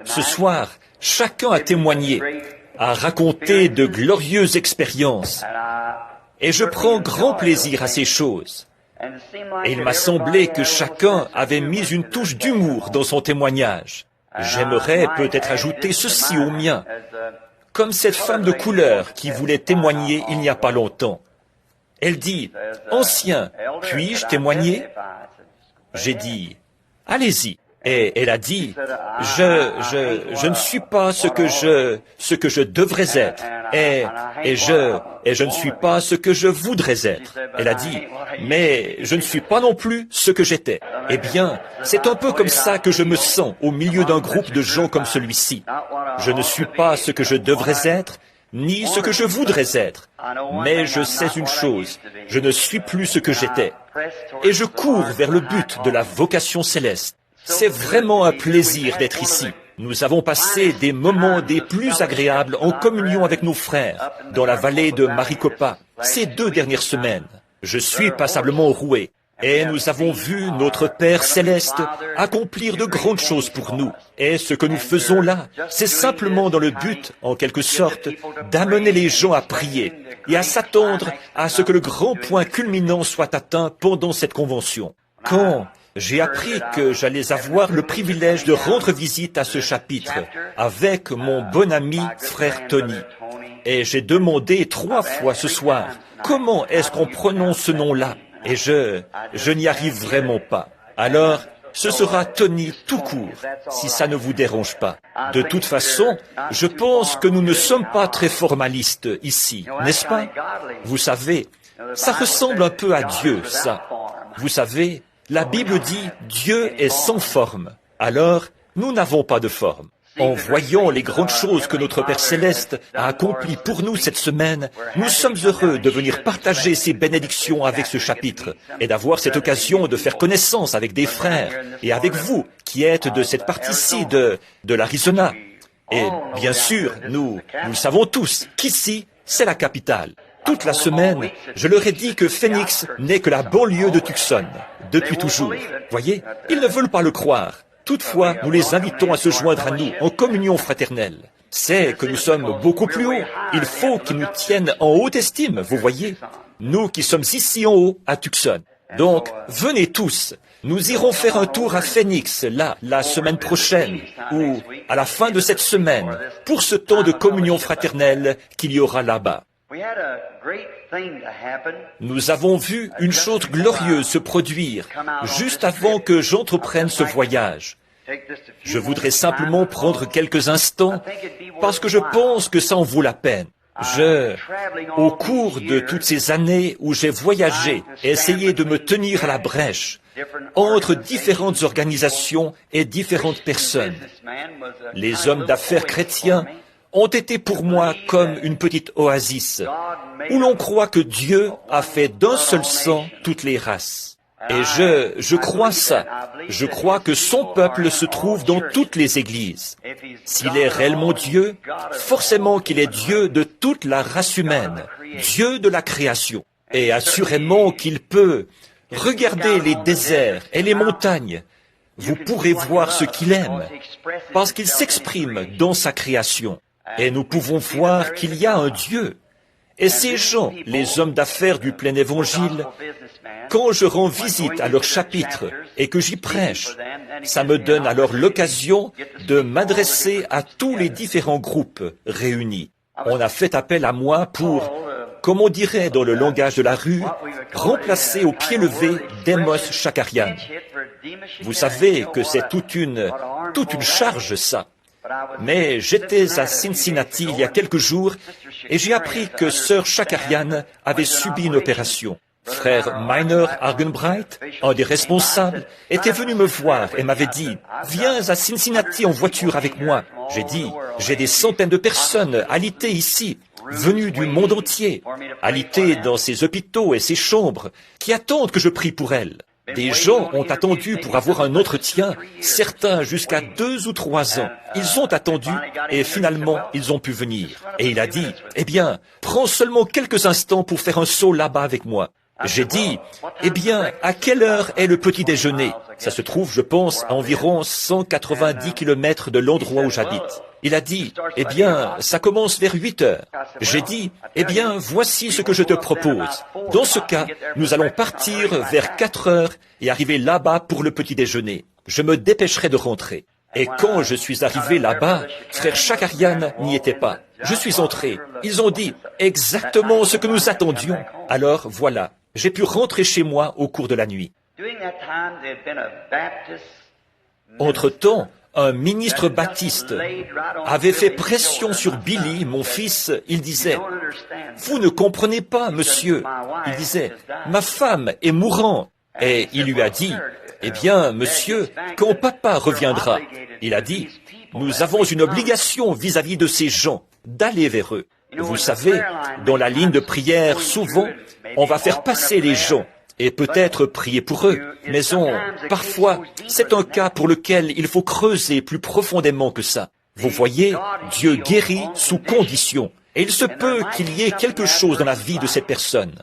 Ce soir, chacun a témoigné, a raconté de glorieuses expériences, et je prends grand plaisir à ces choses. Et il m'a semblé que chacun avait mis une touche d'humour dans son témoignage. J'aimerais peut-être ajouter ceci au mien, comme cette femme de couleur qui voulait témoigner il n'y a pas longtemps. Elle dit, « Ancien, puis-je témoigner ?» J'ai dit, « Allez-y. » Et elle a dit, je ne suis pas ce que je devrais être, et je ne suis pas ce que je voudrais être. Elle a dit, mais je ne suis pas non plus ce que j'étais. Eh bien, c'est un peu comme ça que je me sens au milieu d'un groupe de gens comme celui-ci. Je ne suis pas ce que je devrais être, ni ce que je voudrais être. Mais je sais une chose, je ne suis plus ce que j'étais. Et je cours vers le but de la vocation céleste. C'est vraiment un plaisir d'être ici. Nous avons passé des moments des plus agréables en communion avec nos frères dans la vallée de Maricopa ces 2 dernières semaines. Je suis passablement roué. Et nous avons vu notre Père Céleste accomplir de grandes choses pour nous. Et ce que nous faisons là, c'est simplement dans le but, en quelque sorte, d'amener les gens à prier et à s'attendre à ce que le grand point culminant soit atteint pendant cette convention. Quand j'ai appris que j'allais avoir le privilège de rendre visite à ce chapitre avec mon bon ami frère Tony. Et j'ai demandé 3 fois ce soir, comment est-ce qu'on prononce ce nom-là? Et je n'y arrive vraiment pas. Alors, ce sera Tony tout court, si ça ne vous dérange pas. De toute façon, je pense que nous ne sommes pas très formalistes ici, n'est-ce pas? Vous savez, ça ressemble un peu à Dieu, ça. Vous savez, la Bible dit « Dieu est sans forme ». Alors, nous n'avons pas de forme. En voyant les grandes choses que notre Père Céleste a accomplies pour nous cette semaine, nous sommes heureux de venir partager ces bénédictions avec ce chapitre et d'avoir cette occasion de faire connaissance avec des frères et avec vous qui êtes de cette partie-ci de l'Arizona. Et bien sûr, nous savons tous qu'ici, c'est la capitale. Toute la semaine, je leur ai dit que Phoenix n'est que la banlieue de Tucson, depuis toujours. Voyez, ils ne veulent pas le croire. Toutefois, nous les invitons à se joindre à nous en communion fraternelle. C'est que nous sommes beaucoup plus hauts. Il faut qu'ils nous tiennent en haute estime, vous voyez. Nous qui sommes ici en haut, à Tucson. Donc, venez tous. Nous irons faire un tour à Phoenix, là, la semaine prochaine, ou à la fin de cette semaine, pour ce temps de communion fraternelle qu'il y aura là-bas. Nous avons vu une chose glorieuse se produire juste avant que j'entreprenne ce voyage. Je voudrais simplement prendre quelques instants parce que je pense que ça en vaut la peine. Au cours de toutes ces années où j'ai voyagé et essayé de me tenir à la brèche entre différentes organisations et différentes personnes, les hommes d'affaires chrétiens ont été pour moi comme une petite oasis, où l'on croit que Dieu a fait d'un seul sang toutes les races. Et je crois ça. Je crois que son peuple se trouve dans toutes les églises. S'il est réellement Dieu, forcément qu'il est Dieu de toute la race humaine, Dieu de la création. Et assurément qu'il peut regarder les déserts et les montagnes. Vous pourrez voir ce qu'il aime, parce qu'il s'exprime dans sa création. Et nous pouvons voir qu'il y a un Dieu. Et ces gens, les hommes d'affaires du plein évangile, quand je rends visite à leur chapitre et que j'y prêche, ça me donne alors l'occasion de m'adresser à tous les différents groupes réunis. On a fait appel à moi pour, comme on dirait dans le langage de la rue, remplacer au pied levé Demos Shakarian. Vous savez que c'est toute une charge, ça. Mais j'étais à Cincinnati il y a quelques jours et j'ai appris que sœur Shakarian avait subi une opération. Frère Miner Argenbright, un des responsables, était venu me voir et m'avait dit « Viens à Cincinnati en voiture avec moi ». J'ai dit « J'ai des centaines de personnes alitées ici, venues du monde entier, alitées dans ces hôpitaux et ces chambres, qui attendent que je prie pour elles. » Des gens ont attendu pour avoir un entretien, certains jusqu'à 2 ou 3 ans. Ils ont attendu et finalement ils ont pu venir. Et il a dit, eh bien, prends seulement quelques instants pour faire un saut là-bas avec moi. J'ai dit, eh bien, à quelle heure est le petit déjeuner? Ça se trouve, je pense, à environ 190 kilomètres de l'endroit où j'habite. Il a dit, eh bien, ça commence vers 8 heures. J'ai dit, eh bien, voici ce que je te propose. Dans ce cas, nous allons partir vers 4 heures et arriver là-bas pour le petit déjeuner. Je me dépêcherai de rentrer. Et quand je suis arrivé là-bas, frère Shakarian n'y était pas. Je suis entré. Ils ont dit exactement ce que nous attendions. Alors, voilà, j'ai pu rentrer chez moi au cours de la nuit. Entre-temps, un ministre baptiste avait fait pression sur Billy, mon fils. Il disait, « Vous ne comprenez pas, monsieur. » Il disait, « Ma femme est mourante. » Et il lui a dit, « Eh bien, monsieur, quand papa reviendra, il a dit, « Nous avons une obligation vis-à-vis de ces gens, d'aller vers eux. » Vous savez, dans la ligne de prière, souvent, on va faire passer les gens et peut-être prier pour eux. Mais parfois, c'est un cas pour lequel il faut creuser plus profondément que ça. Vous voyez, Dieu guérit sous condition. Et il se peut qu'il y ait quelque chose dans la vie de cette personne.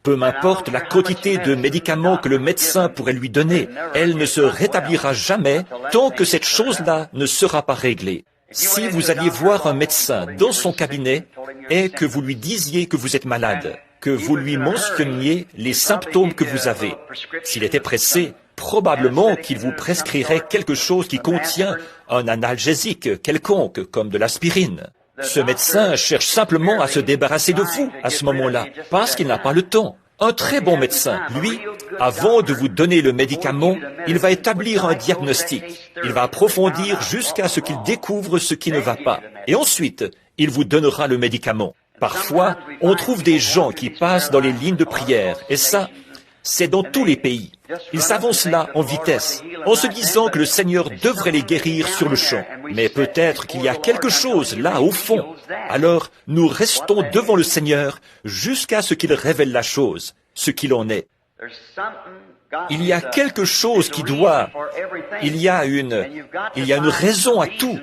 Peu m'importe la quantité de médicaments que le médecin pourrait lui donner, elle ne se rétablira jamais tant que cette chose-là ne sera pas réglée. Si vous alliez voir un médecin dans son cabinet et que vous lui disiez que vous êtes malade, que vous lui mentionniez les symptômes que vous avez, s'il était pressé, probablement qu'il vous prescrirait quelque chose qui contient un analgésique quelconque, comme de l'aspirine. Ce médecin cherche simplement à se débarrasser de vous à ce moment-là, parce qu'il n'a pas le temps. Un très bon médecin, lui, avant de vous donner le médicament, il va établir un diagnostic. Il va approfondir jusqu'à ce qu'il découvre ce qui ne va pas. Et ensuite, il vous donnera le médicament. Parfois, on trouve des gens qui passent dans les lignes de prière, et ça, c'est dans tous les pays. Ils s'avancent là en vitesse, en se disant que le Seigneur devrait les guérir sur le champ. Mais peut-être qu'il y a quelque chose là au fond. Alors, nous restons devant le Seigneur jusqu'à ce qu'il révèle la chose, ce qu'il en est. Il y a quelque chose qui doit... Il y a une raison à tout.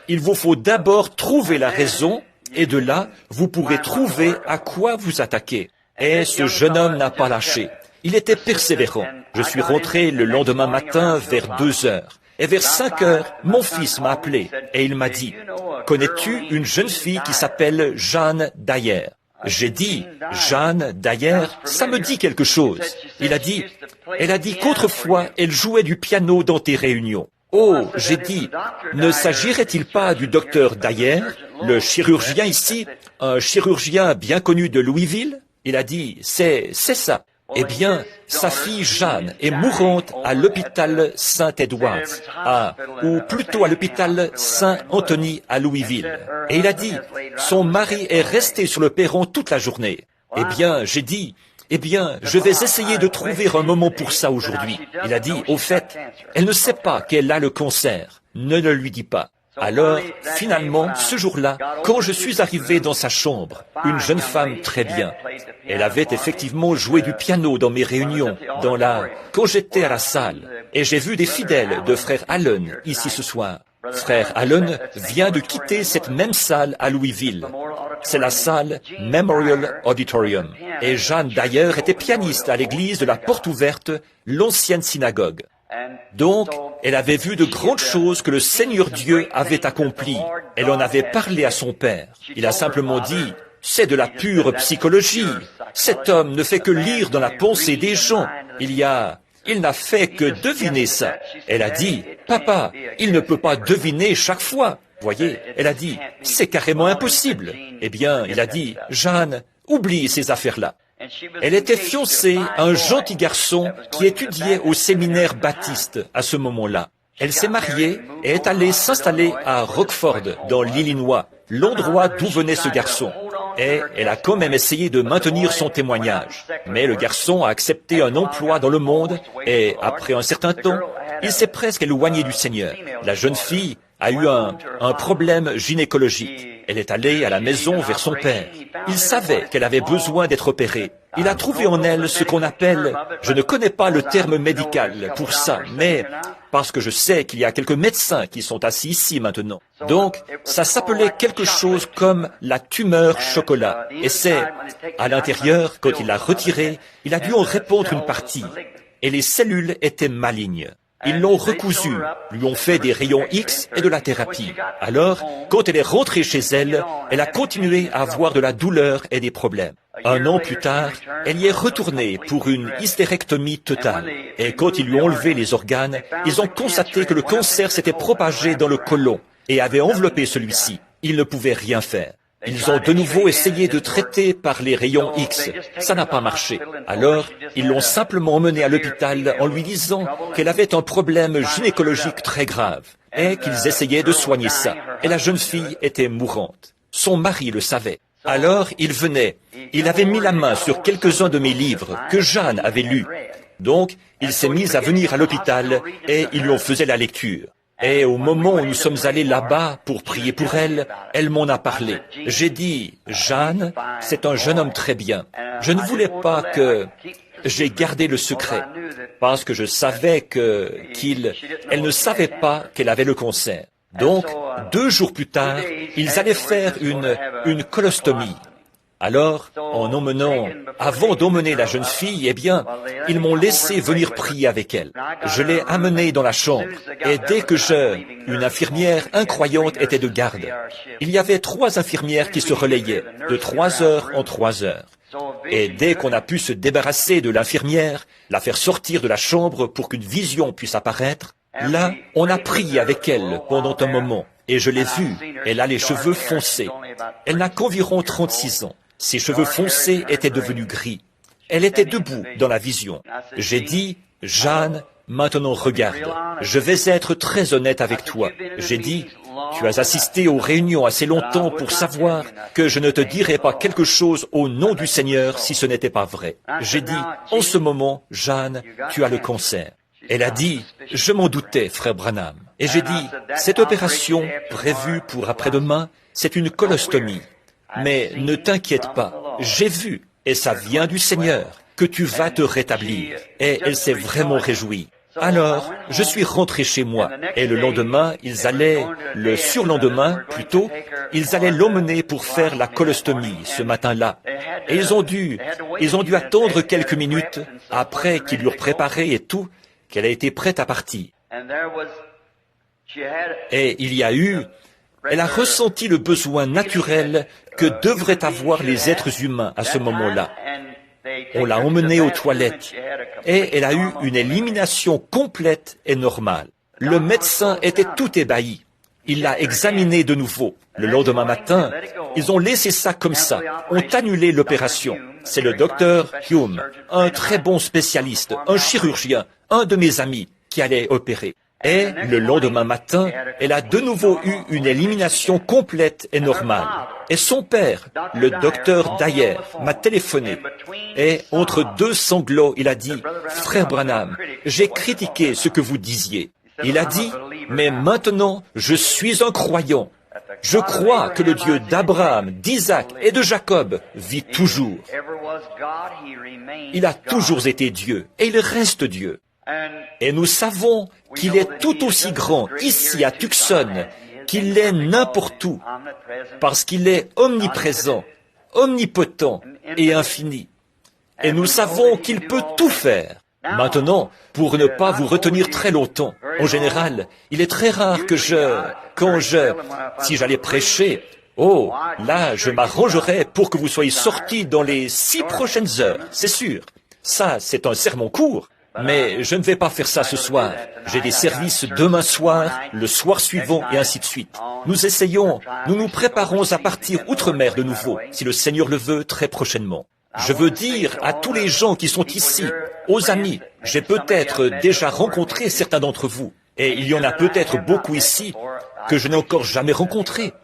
Il vous faut d'abord trouver la raison, et de là, vous pourrez trouver à quoi vous attaquer. Et ce jeune homme n'a pas lâché. Il était persévérant. Je suis rentré le lendemain matin vers 2 heures. Et vers 5 heures, mon fils m'a appelé et il m'a dit, « Connais-tu une jeune fille qui s'appelle Jeanne Dyer ?» J'ai dit, « Jeanne Dyer, ça me dit quelque chose. » Elle a dit qu'autrefois, elle jouait du piano dans tes réunions. Oh, j'ai dit, ne s'agirait-il pas du docteur Dyer, le chirurgien ici, un chirurgien bien connu de Louisville? Il a dit, c'est ça. Eh bien, sa fille Jeanne est mourante à l'hôpital Saint-Edward, ou plutôt à l'hôpital Saint-Anthony à Louisville. Et il a dit, son mari est resté sur le perron toute la journée. Eh bien, j'ai dit, je vais essayer de trouver un moment pour ça aujourd'hui. Il a dit, au fait, elle ne sait pas qu'elle a le cancer. Ne le lui dis pas. Alors, finalement, ce jour-là, quand je suis arrivé dans sa chambre, une jeune femme très bien, elle avait effectivement joué du piano dans mes réunions, quand j'étais à la salle, et j'ai vu des fidèles de frère Allen ici ce soir. Frère Allen vient de quitter cette même salle à Louisville. C'est la salle Memorial Auditorium. Et Jeanne d'ailleurs était pianiste à l'église de la Porte Ouverte, l'ancienne synagogue. Donc, elle avait vu de grandes choses que le Seigneur Dieu avait accomplies. Elle en avait parlé à son père. Il a simplement dit, c'est de la pure psychologie. Cet homme ne fait que lire dans la pensée des gens. Il n'a fait que deviner ça. Elle a dit, papa, il ne peut pas deviner chaque fois. Voyez, elle a dit, c'est carrément impossible. Eh bien, il a dit, Jeanne, oublie ces affaires-là. Elle était fiancée à un gentil garçon qui étudiait au séminaire baptiste à ce moment-là. Elle s'est mariée et est allée s'installer à Rockford, dans l'Illinois, l'endroit d'où venait ce garçon. Et elle a quand même essayé de maintenir son témoignage. Mais le garçon a accepté un emploi dans le monde et, après un certain temps, il s'est presque éloigné du Seigneur. La jeune fille a eu un problème gynécologique. Elle est allée à la maison vers son père. Il savait qu'elle avait besoin d'être opérée. Il a trouvé en elle ce qu'on appelle, je ne connais pas le terme médical pour ça, mais parce que je sais qu'il y a quelques médecins qui sont assis ici maintenant. Donc, ça s'appelait quelque chose comme la tumeur chocolat. Et c'est, à l'intérieur, quand il l'a retiré, il a dû en répondre une partie. Et les cellules étaient malignes. Ils l'ont recousu, lui ont fait des rayons X et de la thérapie. Alors, quand elle est rentrée chez elle, elle a continué à avoir de la douleur et des problèmes. Un an plus tard, elle y est retournée pour une hystérectomie totale. Et quand ils lui ont enlevé les organes, ils ont constaté que le cancer s'était propagé dans le côlon et avait enveloppé celui-ci. Ils ne pouvaient rien faire. Ils ont de nouveau essayé de traiter par les rayons X. Ça n'a pas marché. Alors, ils l'ont simplement emmenée à l'hôpital en lui disant qu'elle avait un problème gynécologique très grave et qu'ils essayaient de soigner ça. Et la jeune fille était mourante. Son mari le savait. Alors, il venait. Il avait mis la main sur quelques-uns de mes livres que Jeanne avait lus. Donc, il s'est mis à venir à l'hôpital et il lui en faisait la lecture. Et au moment où nous sommes allés là-bas pour prier pour elle, elle m'en a parlé. J'ai dit, Jeanne, c'est un jeune homme très bien. Je ne voulais pas que... J'ai gardé le secret, parce que je savais elle ne savait pas qu'elle avait le cancer. Donc, 2 jours plus tard, ils allaient faire une colostomie. Alors, avant d'emmener la jeune fille, ils m'ont laissé venir prier avec elle. Je l'ai amenée dans la chambre, et dès que une infirmière incroyante était de garde. Il y avait 3 infirmières qui se relayaient, de 3 heures en 3 heures. Et dès qu'on a pu se débarrasser de l'infirmière, la faire sortir de la chambre pour qu'une vision puisse apparaître, là, on a prié avec elle pendant un moment, et je l'ai vue. Elle a les cheveux foncés. Elle n'a qu'environ 36 ans. Ses cheveux foncés étaient devenus gris. Elle était debout dans la vision. J'ai dit, Jeanne, maintenant regarde. Je vais être très honnête avec toi. J'ai dit, tu as assisté aux réunions assez longtemps pour savoir que je ne te dirais pas quelque chose au nom du Seigneur si ce n'était pas vrai. J'ai dit, en ce moment, Jeanne, tu as le cancer. Elle a dit, je m'en doutais, frère Branham. Et j'ai dit, cette opération prévue pour après-demain, c'est une colostomie. Mais ne t'inquiète pas, j'ai vu, et ça vient du Seigneur, que tu vas te rétablir. Et elle s'est vraiment réjouie. Alors, je suis rentré chez moi, et le surlendemain, plutôt, ils allaient l'emmener pour faire la colostomie ce matin-là. Et ils ont dû attendre quelques minutes, après qu'ils l'eurent préparée et tout, qu'elle a été prête à partir. Et elle a ressenti le besoin naturel que devraient avoir les êtres humains à ce moment-là. On l'a emmenée aux toilettes et elle a eu une élimination complète et normale. Le médecin était tout ébahi. Il l'a examinée de nouveau. Le lendemain matin, ils ont laissé ça comme ça, ont annulé l'opération. C'est le docteur Hume, un très bon spécialiste, un chirurgien, un de mes amis, qui allait opérer. Et le lendemain matin, elle a de nouveau eu une élimination complète et normale. Et son père, le docteur Dyer, m'a téléphoné. Et entre 2 sanglots, il a dit, « Frère Branham, j'ai critiqué ce que vous disiez. » Il a dit, « Mais maintenant, je suis un croyant. Je crois que le Dieu d'Abraham, d'Isaac et de Jacob vit toujours. Il a toujours été Dieu et il reste Dieu. Et nous savons qu'il est tout aussi grand ici à Tucson qu'il l'est n'importe où, parce qu'il est omniprésent, omnipotent et infini. Et nous savons qu'il peut tout faire. Maintenant, pour ne pas vous retenir très longtemps, en général, il est très rare que si j'allais prêcher, là, je m'arrangerais pour que vous soyez sortis dans les 6 prochaines heures, c'est sûr. Ça, c'est un sermon court. Mais je ne vais pas faire ça ce soir. J'ai des services demain soir, le soir suivant et ainsi de suite. Nous nous préparons à partir outre-mer de nouveau, si le Seigneur le veut, très prochainement. Je veux dire à tous les gens qui sont ici, aux amis, j'ai peut-être déjà rencontré certains d'entre vous, et il y en a peut-être beaucoup ici que je n'ai encore jamais rencontrés.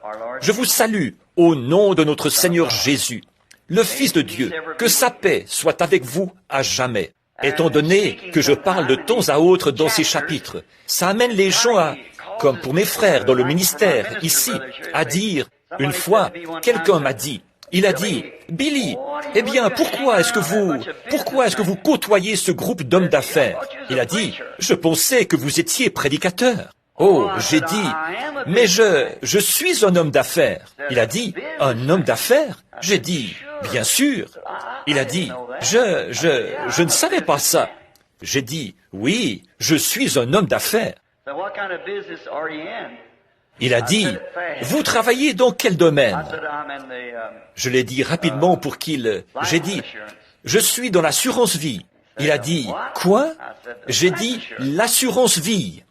Je vous salue au nom de notre Seigneur Jésus, le Fils de Dieu, que sa paix soit avec vous à jamais. Étant donné que je parle de temps à autre dans ces chapitres, ça amène les gens comme pour mes frères dans le ministère, ici, à dire, une fois, quelqu'un m'a dit, Il a dit, « Billy, eh bien, pourquoi est-ce que vous côtoyez ce groupe d'hommes d'affaires ?» Il a dit, « Je pensais que vous étiez prédicateur. » Oh, j'ai dit, « Mais je suis un homme d'affaires. » Il a dit, « Un homme d'affaires ?» J'ai dit, « Bien sûr. » Il a dit, « Je ne savais pas ça. » J'ai dit, « Oui, je suis un homme d'affaires. » Il a dit, « Vous travaillez dans quel domaine ?» Je l'ai dit rapidement pour qu'il... J'ai dit, « Je suis dans l'assurance vie. » Il a dit, « Quoi ?» J'ai dit, « L'assurance vie. »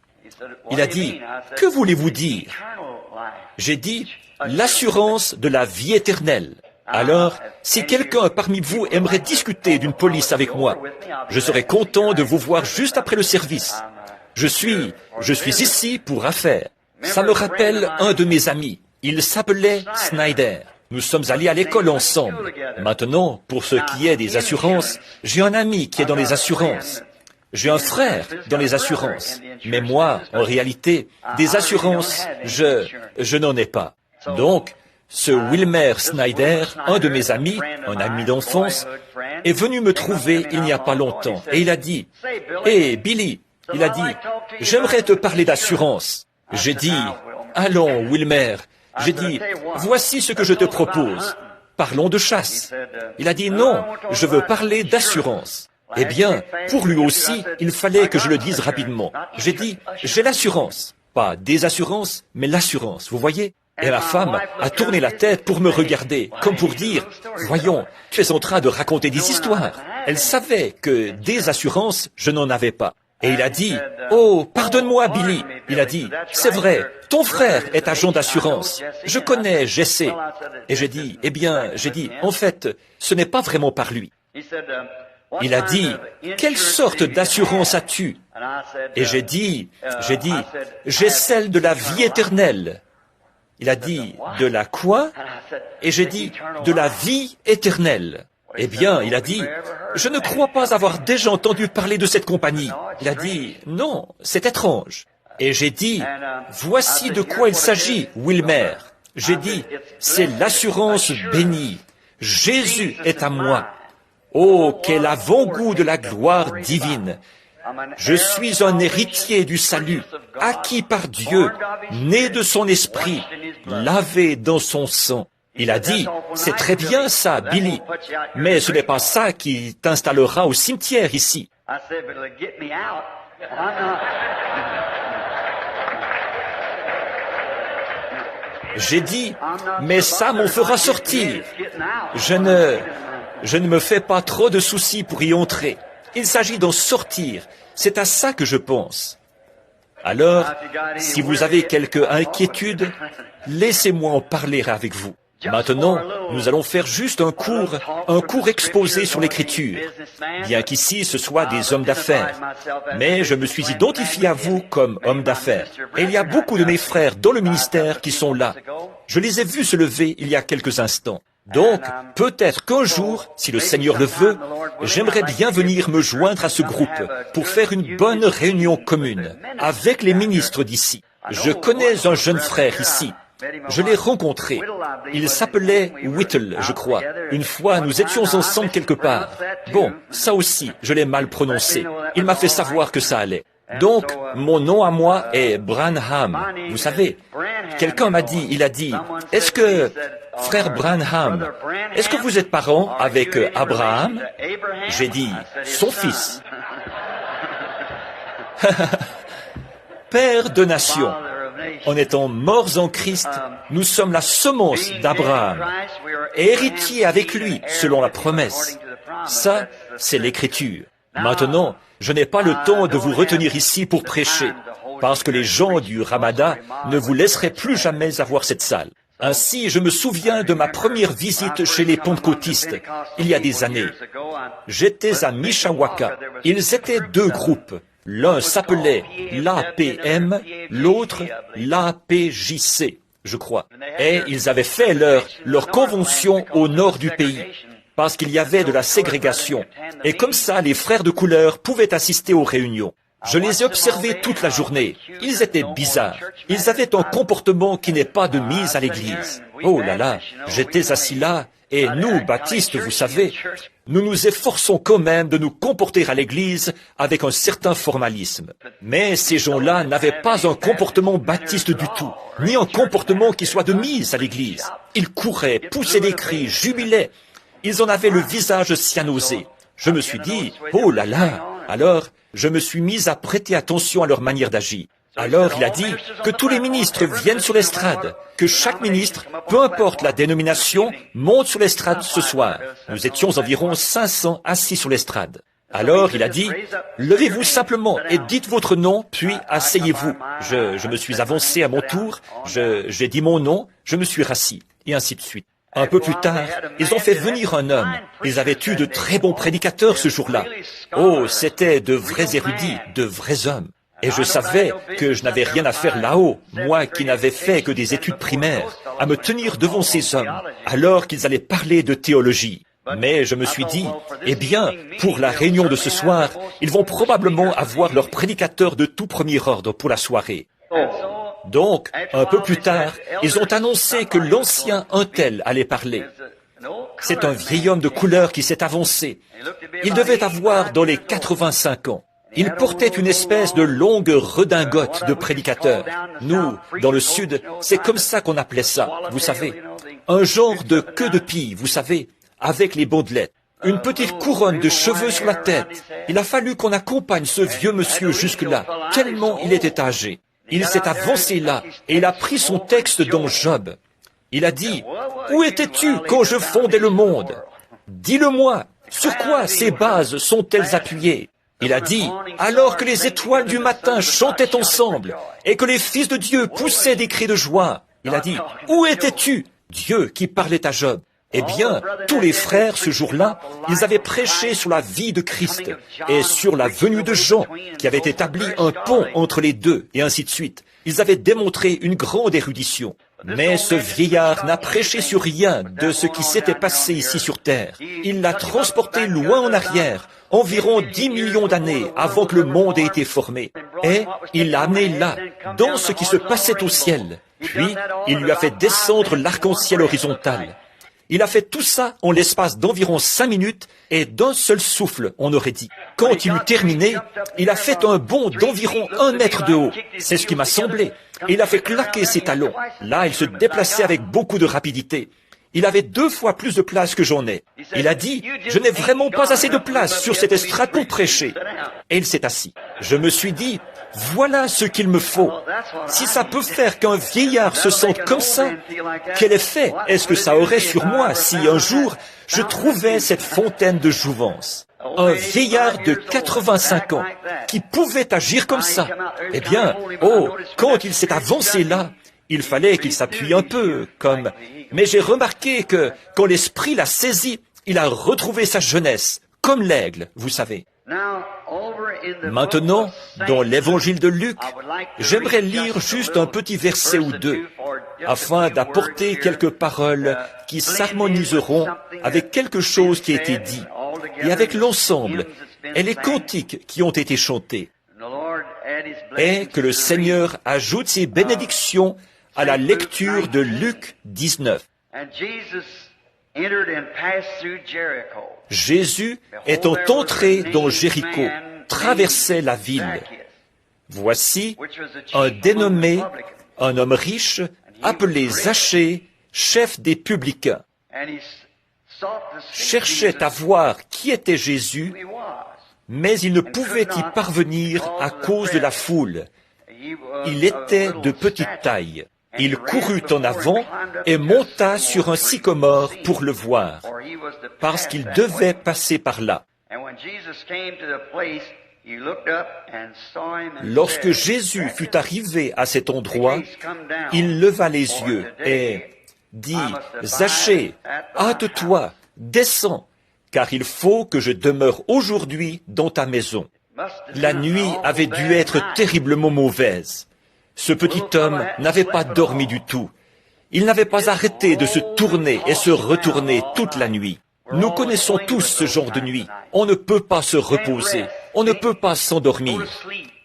Il a dit, « Que voulez-vous dire ?» J'ai dit, « L'assurance de la vie éternelle. » Alors, si quelqu'un parmi vous aimerait discuter d'une police avec moi, je serais content de vous voir juste après le service. Je suis ici pour affaires. Ça me rappelle un de mes amis. Il s'appelait Snyder. Nous sommes allés à l'école ensemble. Maintenant, pour ce qui est des assurances, j'ai un ami qui est dans les assurances. J'ai un frère dans les assurances. Mais moi, en réalité, des assurances, je n'en ai pas. Donc, ce Wilmer Snyder, un de mes amis, un ami d'enfance, est venu me trouver il n'y a pas longtemps. Et il a dit, « Hé, Billy, il a dit, j'aimerais te parler d'assurance. » J'ai dit, « Allons, Wilmer. » J'ai dit, « Voici ce que je te propose. Parlons de chasse. » Il a dit, « Non, je veux parler d'assurance. » Eh bien, pour lui aussi, il fallait que je le dise rapidement. J'ai dit, « J'ai l'assurance. » Pas des assurances, mais l'assurance, vous voyez? Et ma femme a tourné la tête pour me regarder, comme pour dire, « Voyons, tu es en train de raconter des histoires. » Elle savait que des assurances, je n'en avais pas. Et il a dit, « Oh, pardonne-moi, Billy. » Il a dit, « C'est vrai, ton frère est agent d'assurance. Je connais Jesse. » Et j'ai dit, « Eh bien, en fait, ce n'est pas vraiment par lui. » Il a dit, « Quelle sorte d'assurance as-tu » Et j'ai dit, « J'ai celle de la vie éternelle. » Il a dit, « De la quoi ?» Et j'ai dit, « De la vie éternelle. » Eh bien, il a dit, « Je ne crois pas avoir déjà entendu parler de cette compagnie. » Il a dit, « Non, c'est étrange. » Et j'ai dit, « Voici de quoi il s'agit, Wilmer. » J'ai dit, « C'est l'assurance bénie. Jésus est à moi. Oh, quel avant-goût de la gloire divine. Je suis un héritier du salut, acquis par Dieu, né de son esprit, lavé dans son sang. » Il a dit, « C'est très bien ça, Billy, mais ce n'est pas ça qui t'installera au cimetière ici. » J'ai dit, « Mais ça m'en fera sortir. Je ne me fais pas trop de soucis pour y entrer. Il s'agit d'en sortir. C'est à ça que je pense. » Alors, si vous avez quelque inquiétude, laissez-moi en parler avec vous. Maintenant, nous allons faire juste un court exposé sur l'écriture, bien qu'ici ce soit des hommes d'affaires. Mais je me suis identifié à vous comme homme d'affaires. Et il y a beaucoup de mes frères dans le ministère qui sont là. Je les ai vus se lever il y a quelques instants. Donc, peut-être qu'un jour, si le Seigneur le veut, j'aimerais bien venir me joindre à ce groupe pour faire une bonne réunion commune avec les ministres d'ici. Je connais un jeune frère ici. Je l'ai rencontré. Il s'appelait Whittle, je crois. Une fois, nous étions ensemble quelque part. Bon, ça aussi, je l'ai mal prononcé. Il m'a fait savoir que ça allait. Donc, mon nom à moi est Branham. Vous savez, quelqu'un m'a dit, il a dit, « Est-ce que, frère Branham, est-ce que vous êtes parent avec Abraham ?» J'ai dit, « Son fils. » Père de nation. En étant morts en Christ, nous sommes la semence d'Abraham, et héritiers avec lui, selon la promesse. Ça, c'est l'Écriture. Maintenant, je n'ai pas le temps de vous retenir ici pour prêcher, parce que les gens du Ramadan ne vous laisseraient plus jamais avoir cette salle. Ainsi, je me souviens de ma première visite chez les pentecôtistes, il y a des années. J'étais à Mishawaka. Ils étaient deux groupes. L'un s'appelait l'APM, l'autre l'APJC, je crois. Et ils avaient fait leur convention au nord du pays, parce qu'il y avait de la ségrégation. Et comme ça, les frères de couleur pouvaient assister aux réunions. Je les ai observés toute la journée. Ils étaient bizarres. Ils avaient un comportement qui n'est pas de mise à l'église. Oh là là, j'étais assis là, Et nous, baptistes, vous savez, nous nous efforçons quand même de nous comporter à l'Église avec un certain formalisme. Mais ces gens-là n'avaient pas un comportement baptiste du tout, ni un comportement qui soit de mise à l'Église. Ils couraient, poussaient des cris, jubilaient. Ils en avaient le visage cyanosé. Je me suis dit, oh là là! Alors, je me suis mis à prêter attention à leur manière d'agir. Alors il a dit que tous les ministres viennent sur l'estrade, que chaque ministre, peu importe la dénomination, monte sur l'estrade ce soir. Nous étions environ 500 assis sur l'estrade. Alors il a dit, levez-vous simplement et dites votre nom, puis asseyez-vous. Je me suis avancé à mon tour, j'ai dit mon nom, je me suis rassis, et ainsi de suite. Un peu plus tard, ils ont fait venir un homme. Ils avaient eu de très bons prédicateurs ce jour-là. Oh, c'étaient de vrais érudits, de vrais hommes. Et je savais que je n'avais rien à faire là-haut, moi qui n'avais fait que des études primaires, à me tenir devant ces hommes, alors qu'ils allaient parler de théologie. Mais je me suis dit, eh bien, pour la réunion de ce soir, ils vont probablement avoir leur prédicateur de tout premier ordre pour la soirée. Donc, un peu plus tard, ils ont annoncé que l'ancien un tel allait parler. C'est un vieil homme de couleur qui s'est avancé. Il devait avoir dans les 85 ans. Il portait une espèce de longue redingote de prédicateur. Nous, dans le Sud, c'est comme ça qu'on appelait ça, vous savez. Un genre de queue de pie, vous savez, avec les bandelettes. Une petite couronne de cheveux sur la tête. Il a fallu qu'on accompagne ce vieux monsieur jusque-là, tellement il était âgé. Il s'est avancé là, et il a pris son texte dans Job. Il a dit, « Où étais-tu quand je fondais le monde? Dis-le-moi, sur quoi ces bases sont-elles appuyées? » Il a dit, alors que les étoiles du matin chantaient ensemble et que les fils de Dieu poussaient des cris de joie, il a dit, où étais-tu? Dieu qui parlait à Job. Eh bien, tous les frères, ce jour-là, ils avaient prêché sur la vie de Christ et sur la venue de Jean, qui avait établi un pont entre les deux, et ainsi de suite. Ils avaient démontré une grande érudition. Mais ce vieillard n'a prêché sur rien de ce qui s'était passé ici sur terre. Il l'a transporté loin en arrière, environ 10 millions d'années avant que le monde ait été formé. Et il l'a amené là, dans ce qui se passait au ciel. Puis, il lui a fait descendre l'arc-en-ciel horizontal. Il a fait tout ça en l'espace d'environ 5 minutes et d'un seul souffle, on aurait dit. Quand il eut terminé, il a fait un bond d'environ 1 mètre de haut. C'est ce qui m'a semblé. Il a fait claquer ses talons. Là, il se déplaçait avec beaucoup de rapidité. Il avait 2 fois plus de place que j'en ai. Il a dit, je n'ai vraiment pas assez de place sur cette estrade pour prêcher. Et il s'est assis. Je me suis dit, voilà ce qu'il me faut. Si ça peut faire qu'un vieillard se sente comme ça, quel effet est-ce que ça aurait sur moi si un jour je trouvais cette fontaine de jouvence? Un vieillard de 85 ans qui pouvait agir comme ça. Eh bien, quand il s'est avancé là, il fallait qu'il s'appuie un peu, comme... Mais j'ai remarqué que, quand l'esprit l'a saisi, il a retrouvé sa jeunesse, comme l'aigle, vous savez. Maintenant, dans l'évangile de Luc, j'aimerais lire juste un petit verset ou deux, afin d'apporter quelques paroles qui s'harmoniseront avec quelque chose qui a été dit, et avec l'ensemble, et les cantiques qui ont été chantés. Et que le Seigneur ajoute ses bénédictions à la lecture de Luc 19. Jésus, étant entré dans Jéricho, traversait la ville. Voici un dénommé, un homme riche, appelé Zachée, chef des publicains, cherchait à voir qui était Jésus, mais il ne pouvait y parvenir à cause de la foule. Il était de petite taille. Il courut en avant et monta sur un sycomore pour le voir, parce qu'il devait passer par là. Lorsque Jésus fut arrivé à cet endroit, il leva les yeux et dit, « Zachée, hâte-toi, descends, car il faut que je demeure aujourd'hui dans ta maison. » La nuit avait dû être terriblement mauvaise. Ce petit homme n'avait pas dormi du tout. Il n'avait pas arrêté de se tourner et se retourner toute la nuit. Nous connaissons tous ce genre de nuit. On ne peut pas se reposer. On ne peut pas s'endormir.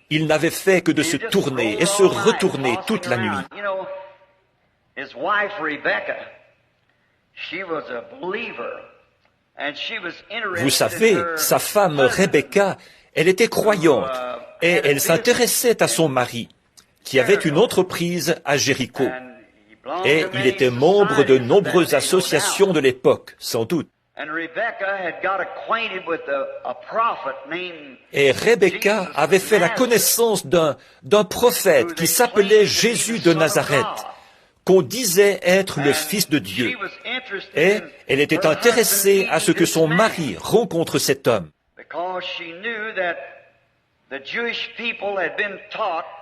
Il n'avait fait que de se tourner et se retourner toute la nuit. Vous savez, sa femme Rebecca, elle était croyante et elle s'intéressait à son mari, qui avait une entreprise à Jéricho. Et il était membre de nombreuses associations de l'époque, sans doute. Et Rebecca avait fait la connaissance d'un prophète qui s'appelait Jésus de Nazareth, qu'on disait être le Fils de Dieu. Et elle était intéressée à ce que son mari rencontre cet homme.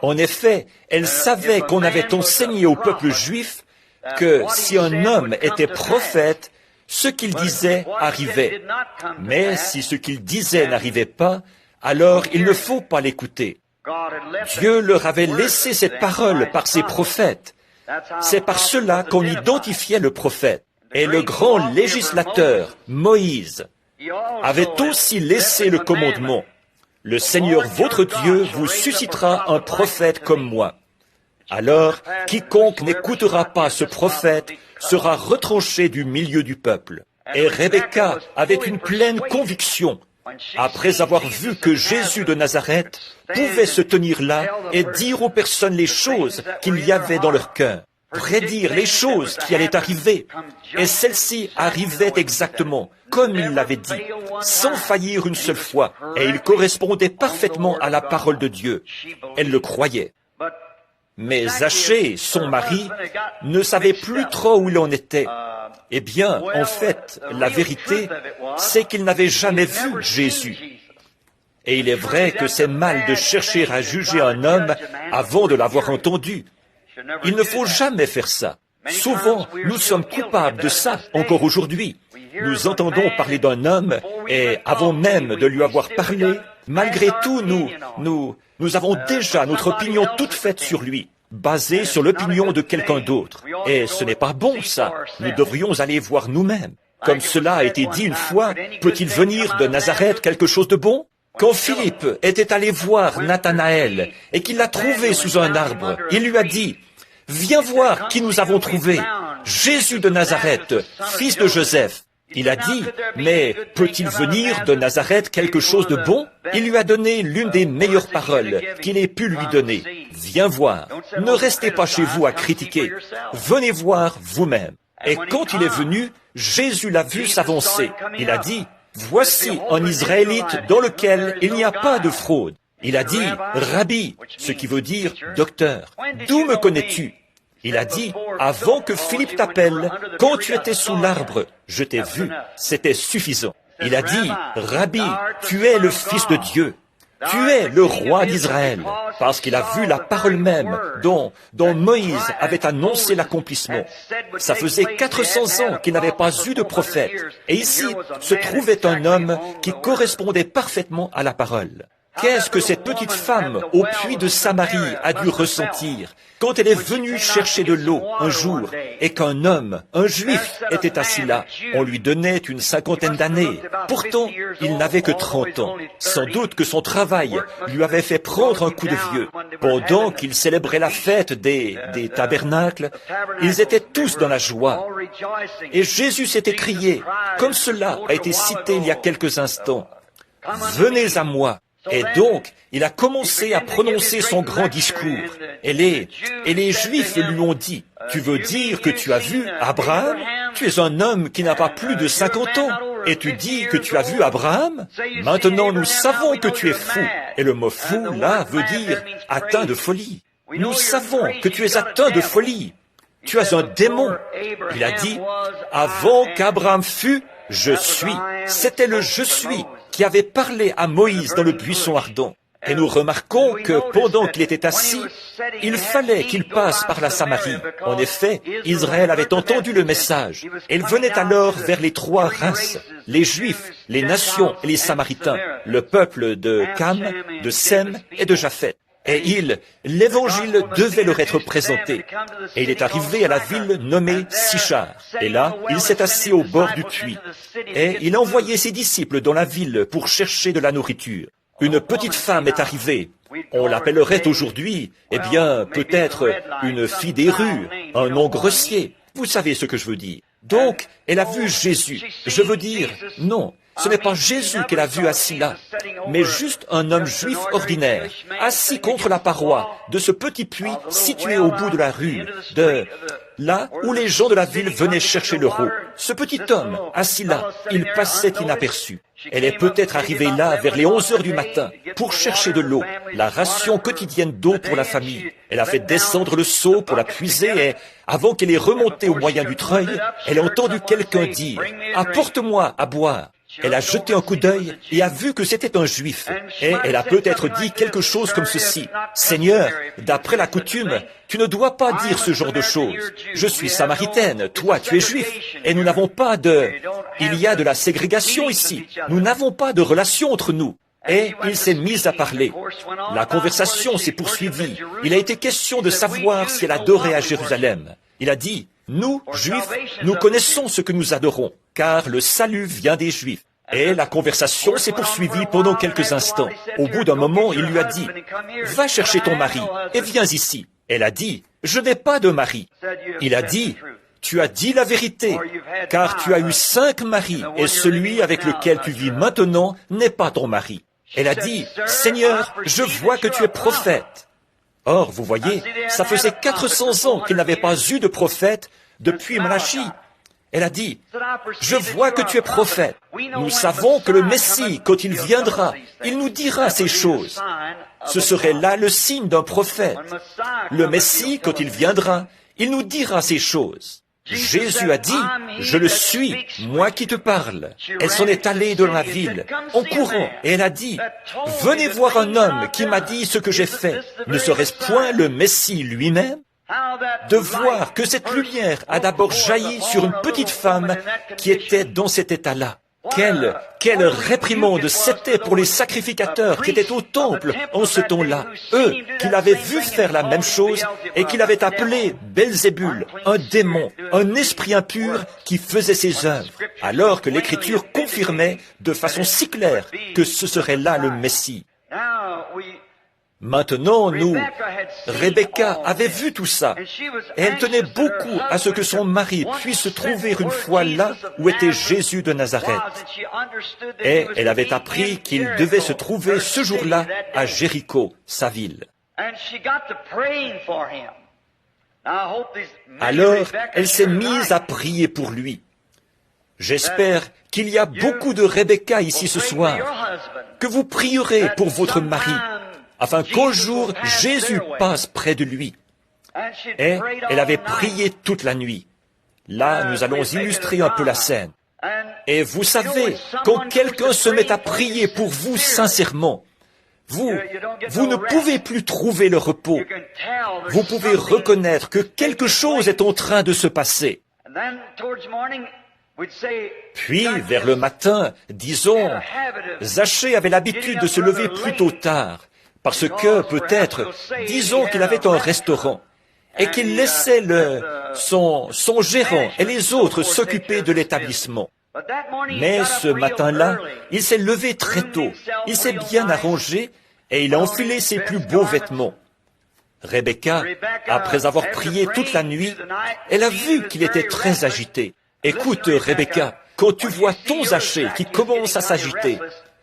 En effet, elle savait qu'on avait enseigné au peuple juif que si un homme était prophète, ce qu'il disait arrivait. Mais si ce qu'il disait n'arrivait pas, alors il ne faut pas l'écouter. Dieu leur avait laissé cette parole par ses prophètes. C'est par cela qu'on identifiait le prophète. Et le grand législateur, Moïse, avait aussi laissé le commandement. Le Seigneur votre Dieu vous suscitera un prophète comme moi. Alors, quiconque n'écoutera pas ce prophète sera retranché du milieu du peuple. Et Rebecca avait une pleine conviction, après avoir vu que Jésus de Nazareth pouvait se tenir là et dire aux personnes les choses qu'il y avait dans leur cœur, prédire les choses qui allaient arriver. Et celles-ci arrivaient exactement comme il l'avait dit, sans faillir une seule fois, et il correspondait parfaitement à la parole de Dieu. Elle le croyait. Mais Zachée, son mari, ne savait plus trop où il en était. Eh bien, en fait, la vérité, c'est qu'il n'avait jamais vu Jésus. Et il est vrai que c'est mal de chercher à juger un homme avant de l'avoir entendu. Il ne faut jamais faire ça. Souvent, nous sommes coupables de ça encore aujourd'hui. Nous entendons parler d'un homme et avant même de lui avoir parlé, malgré tout, nous avons déjà notre opinion toute faite sur lui, basée sur l'opinion de quelqu'un d'autre. Et ce n'est pas bon, ça. Nous devrions aller voir nous-mêmes. Comme cela a été dit une fois, peut-il venir de Nazareth quelque chose de bon? Quand Philippe était allé voir Nathanaël et qu'il l'a trouvé sous un arbre, il lui a dit, « Viens voir qui nous avons trouvé, Jésus de Nazareth, fils de Joseph. » Il a dit, « Mais peut-il venir de Nazareth quelque chose de bon ?» Il lui a donné l'une des meilleures paroles qu'il ait pu lui donner. « Viens voir, ne restez pas chez vous à critiquer, venez voir vous-même. » Et quand il est venu, Jésus l'a vu s'avancer. Il a dit, « Voici un Israélite dans lequel il n'y a pas de fraude. » Il a dit, « Rabbi », ce qui veut dire « docteur, d'où me connais-tu » Il a dit, « Avant que Philippe t'appelle, quand tu étais sous l'arbre, je t'ai vu. » C'était suffisant. Il a dit, « Rabbi, tu es le Fils de Dieu. Tu es le roi d'Israël. » Parce qu'il a vu la parole même dont Moïse avait annoncé l'accomplissement. Ça faisait 400 ans qu'il n'avait pas eu de prophète. Et ici se trouvait un homme qui correspondait parfaitement à la parole. Qu'est-ce que cette petite femme au puits de Samarie a dû ressentir quand elle est venue chercher de l'eau un jour et qu'un homme, un juif, était assis là? On lui donnait une 50aine d'années. Pourtant, il n'avait que 30 ans. Sans doute que son travail lui avait fait prendre un coup de vieux. Pendant qu'ils célébraient la fête des tabernacles, ils étaient tous dans la joie. Et Jésus s'est écrié, comme cela a été cité il y a quelques instants, « Venez à moi ». Et donc, il a commencé à prononcer son grand discours. Et les Juifs lui ont dit, « Tu veux dire que tu as vu Abraham? Tu es un homme qui n'a pas plus de 50 ans. Et tu dis que tu as vu Abraham? Maintenant, nous savons que tu es fou. » Et le mot « fou » là veut dire « atteint de folie ». Nous savons que tu es atteint de folie. Tu as un démon. Il a dit, « Avant qu'Abraham fût, je suis. » C'était le « je suis » qui avait parlé à Moïse dans le buisson ardent. Et nous remarquons que pendant qu'il était assis, il fallait qu'il passe par la Samarie. En effet, Israël avait entendu le message. Il venait alors vers les trois races, les Juifs, les nations et les Samaritains, le peuple de Cam, de Sem et de Japheth. Et l'évangile devait leur être présenté. Et il est arrivé à la ville nommée Sichar. Et là, il s'est assis au bord du puits. Et il a envoyé ses disciples dans la ville pour chercher de la nourriture. Une petite femme est arrivée. On l'appellerait aujourd'hui, eh bien, peut-être une fille des rues, un nom grossier. Vous savez ce que je veux dire. Donc, elle a vu Jésus. Je veux dire, non, ce n'est pas Jésus qu'elle a vu assis là, mais juste un homme juif ordinaire, assis contre la paroi de ce petit puits situé au bout de la rue, de là où les gens de la ville venaient chercher leur eau. Ce petit homme, assis là, il passait inaperçu. Elle est peut-être arrivée là vers les 11 heures du matin pour chercher de l'eau, la ration quotidienne d'eau pour la famille. Elle a fait descendre le seau pour la puiser et, avant qu'elle ait remonté au moyen du treuil, elle a entendu quelqu'un dire « Apporte-moi à boire ». Elle a jeté un coup d'œil et a vu que c'était un juif. Et elle a peut-être dit quelque chose comme ceci. « Seigneur, d'après la coutume, tu ne dois pas dire ce genre de choses. Je suis samaritaine, toi tu es juif, et nous n'avons pas de... Il y a de la ségrégation ici. Nous n'avons pas de relation entre nous. » Et il s'est mis à parler. La conversation s'est poursuivie. Il a été question de savoir si elle adorait à Jérusalem. Il a dit, « Nous, Juifs, nous connaissons ce que nous adorons, car le salut vient des Juifs. » Et la conversation s'est poursuivie pendant quelques instants. Au bout d'un moment, il lui a dit, « Va chercher ton mari et viens ici. » Elle a dit, « Je n'ai pas de mari. » Il a dit, « Tu as dit la vérité, car tu as eu 5 maris, et celui avec lequel tu vis maintenant n'est pas ton mari. » Elle a dit, « Seigneur, je vois que tu es prophète. » Or, vous voyez, ça faisait 400 ans qu'il n'avait pas eu de prophète depuis Malachi. Elle a dit, « Je vois que tu es prophète. Nous savons que le Messie, quand il viendra, il nous dira ces choses. Ce serait là le signe d'un prophète. Le Messie, quand il viendra, il nous dira ces choses. » Jésus a dit, « Je le suis, moi qui te parle. » Elle s'en est allée dans la ville, en courant, et elle a dit, « Venez voir un homme qui m'a dit ce que j'ai fait. Ne serait-ce point le Messie lui-même » De voir que cette lumière a d'abord jailli sur une petite femme qui était dans cet état-là. Quelle réprimande c'était pour les sacrificateurs qui étaient au temple en ce temps-là, eux qui l'avaient vu faire la même chose et qui l'avaient appelé Belzébul, un démon, un esprit impur qui faisait ses œuvres, alors que l'Écriture confirmait de façon si claire que ce serait là le Messie. Maintenant, Rebecca avait vu tout ça, et elle tenait beaucoup à ce que son mari puisse trouver une fois là où était Jésus de Nazareth. Et elle avait appris qu'il devait se trouver ce jour-là à Jéricho, sa ville. Alors, elle s'est mise à prier pour lui. J'espère qu'il y a beaucoup de Rebecca ici ce soir, que vous prierez pour votre mari, afin qu'un jour Jésus passe près de lui. Et elle avait prié toute la nuit. Là, nous allons illustrer un peu la scène. Et vous savez, quand quelqu'un se met à prier pour vous sincèrement, vous ne pouvez plus trouver le repos. Vous pouvez reconnaître que quelque chose est en train de se passer. Puis, vers le matin, disons, Zachée avait l'habitude de se lever plutôt tard, parce que, peut-être, disons qu'il avait un restaurant, et qu'il laissait son gérant et les autres s'occuper de l'établissement. Mais ce matin-là, il s'est levé très tôt, il s'est bien arrangé, et il a enfilé ses plus beaux vêtements. Rebecca, après avoir prié toute la nuit, elle a vu qu'il était très agité. Écoute, Rebecca, quand tu vois ton Zachée qui commence à s'agiter,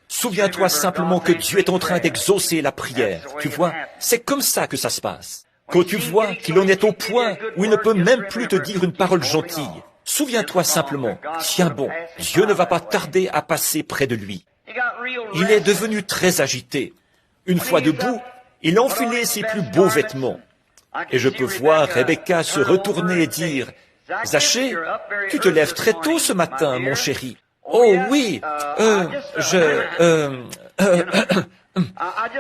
souviens-toi simplement que Dieu est en train d'exaucer la prière. Tu vois, c'est comme ça que ça se passe. Quand tu vois qu'il en est au point où il ne peut même plus te dire une parole gentille, souviens-toi simplement, tiens bon, Dieu ne va pas tarder à passer près de lui. Il est devenu très agité. Une fois debout, il a enfilé ses plus beaux vêtements. Et je peux voir Rebecca se retourner et dire, « Zachée, tu te lèves très tôt ce matin, mon chéri. » « Oh oui,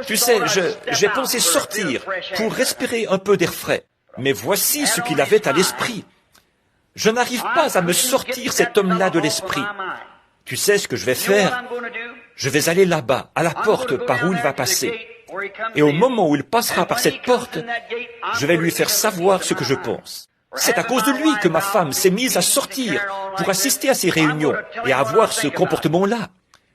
tu sais, j'ai pensé sortir pour respirer un peu d'air frais. Mais voici ce qu'il avait à l'esprit. Je n'arrive pas à me sortir cet homme-là de l'esprit. Tu sais ce que je vais faire? Je vais aller là-bas, à la porte par où il va passer. Et au moment où il passera par cette porte, je vais lui faire savoir ce que je pense. C'est à cause de lui que ma femme s'est mise à sortir pour assister à ces réunions et à avoir ce comportement-là.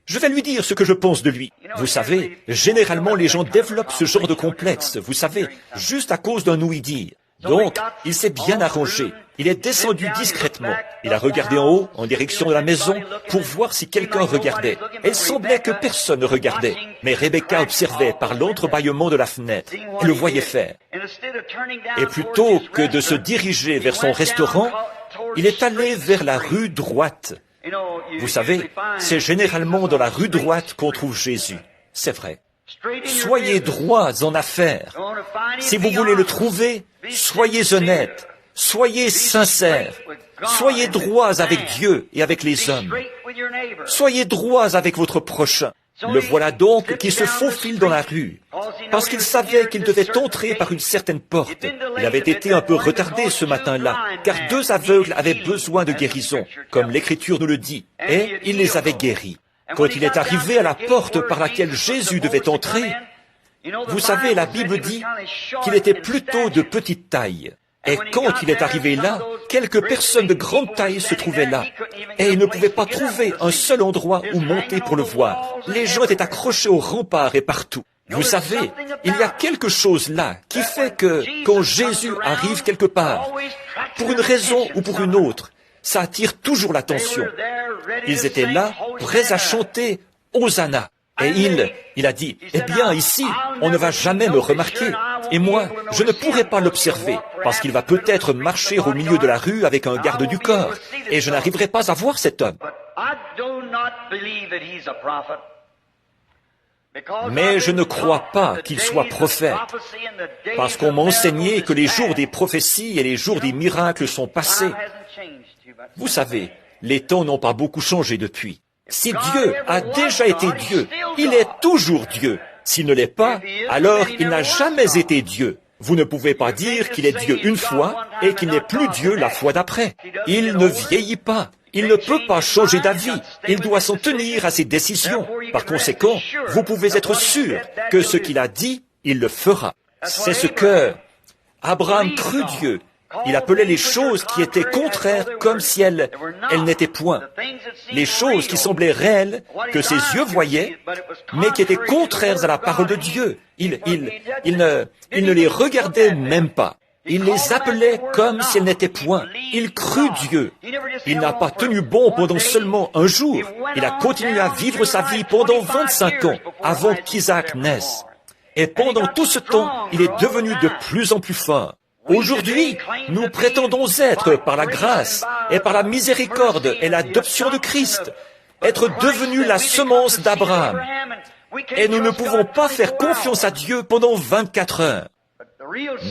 Je vais lui dire ce que je pense de lui. Vous savez, généralement les gens développent ce genre de complexe, vous savez, juste à cause d'un ouï-dire. Donc, il s'est bien arrangé. Il est descendu discrètement. Il a regardé en haut, en direction de la maison, pour voir si quelqu'un regardait. Il semblait que personne ne regardait. Mais Rebecca observait par l'entrebâillement de la fenêtre. Elle le voyait faire. Et plutôt que de se diriger vers son restaurant, il est allé vers la rue droite. Vous savez, c'est généralement dans la rue droite qu'on trouve Jésus. C'est vrai. Soyez droits en affaires. Si vous voulez le trouver, soyez honnêtes, soyez sincères, soyez droits avec Dieu et avec les hommes. Soyez droits avec votre prochain. Le voilà donc qui se faufile dans la rue, parce qu'il savait qu'il devait entrer par une certaine porte. Il avait été un peu retardé ce matin-là, car 2 aveugles avaient besoin de guérison, comme l'Écriture nous le dit, et il les avait guéris. Quand il est arrivé à la porte par laquelle Jésus devait entrer, vous savez, la Bible dit qu'il était plutôt de petite taille. Et quand il est arrivé là, quelques personnes de grande taille se trouvaient là. Et il ne pouvait pas trouver un seul endroit où monter pour le voir. Les gens étaient accrochés aux remparts et partout. Vous savez, il y a quelque chose là qui fait que quand Jésus arrive quelque part, pour une raison ou pour une autre, ça attire toujours l'attention. Ils étaient là, prêts à chanter « Hosanna ». Et il a dit, « Eh bien, ici, on ne va jamais me remarquer. Et moi, je ne pourrai pas l'observer, parce qu'il va peut-être marcher au milieu de la rue avec un garde du corps, et je n'arriverai pas à voir cet homme. » Mais je ne crois pas qu'il soit prophète, parce qu'on m'a enseigné que les jours des prophéties et les jours des miracles sont passés. Vous savez, les temps n'ont pas beaucoup changé depuis. Si Dieu a déjà été Dieu, il est toujours Dieu. S'il ne l'est pas, alors il n'a jamais été Dieu. Vous ne pouvez pas dire qu'il est Dieu une fois et qu'il n'est plus Dieu la fois d'après. Il ne vieillit pas. Il ne peut pas changer d'avis. Il doit s'en tenir à ses décisions. Par conséquent, vous pouvez être sûr que ce qu'il a dit, il le fera. C'est ce que Abraham crut Dieu. Il appelait les choses qui étaient contraires comme si elles n'étaient point. Les choses qui semblaient réelles, que ses yeux voyaient, mais qui étaient contraires à la parole de Dieu. Il ne les regardait même pas. Il les appelait comme si elles n'étaient point. Il crut Dieu. Il n'a pas tenu bon pendant seulement un jour. Il a continué à vivre sa vie pendant 25 ans avant qu'Isaac naisse. Et pendant tout ce temps, il est devenu de plus en plus fort. Aujourd'hui, nous prétendons être, par la grâce et par la miséricorde et l'adoption de Christ, être devenus la semence d'Abraham. Et nous ne pouvons pas faire confiance à Dieu pendant 24 heures.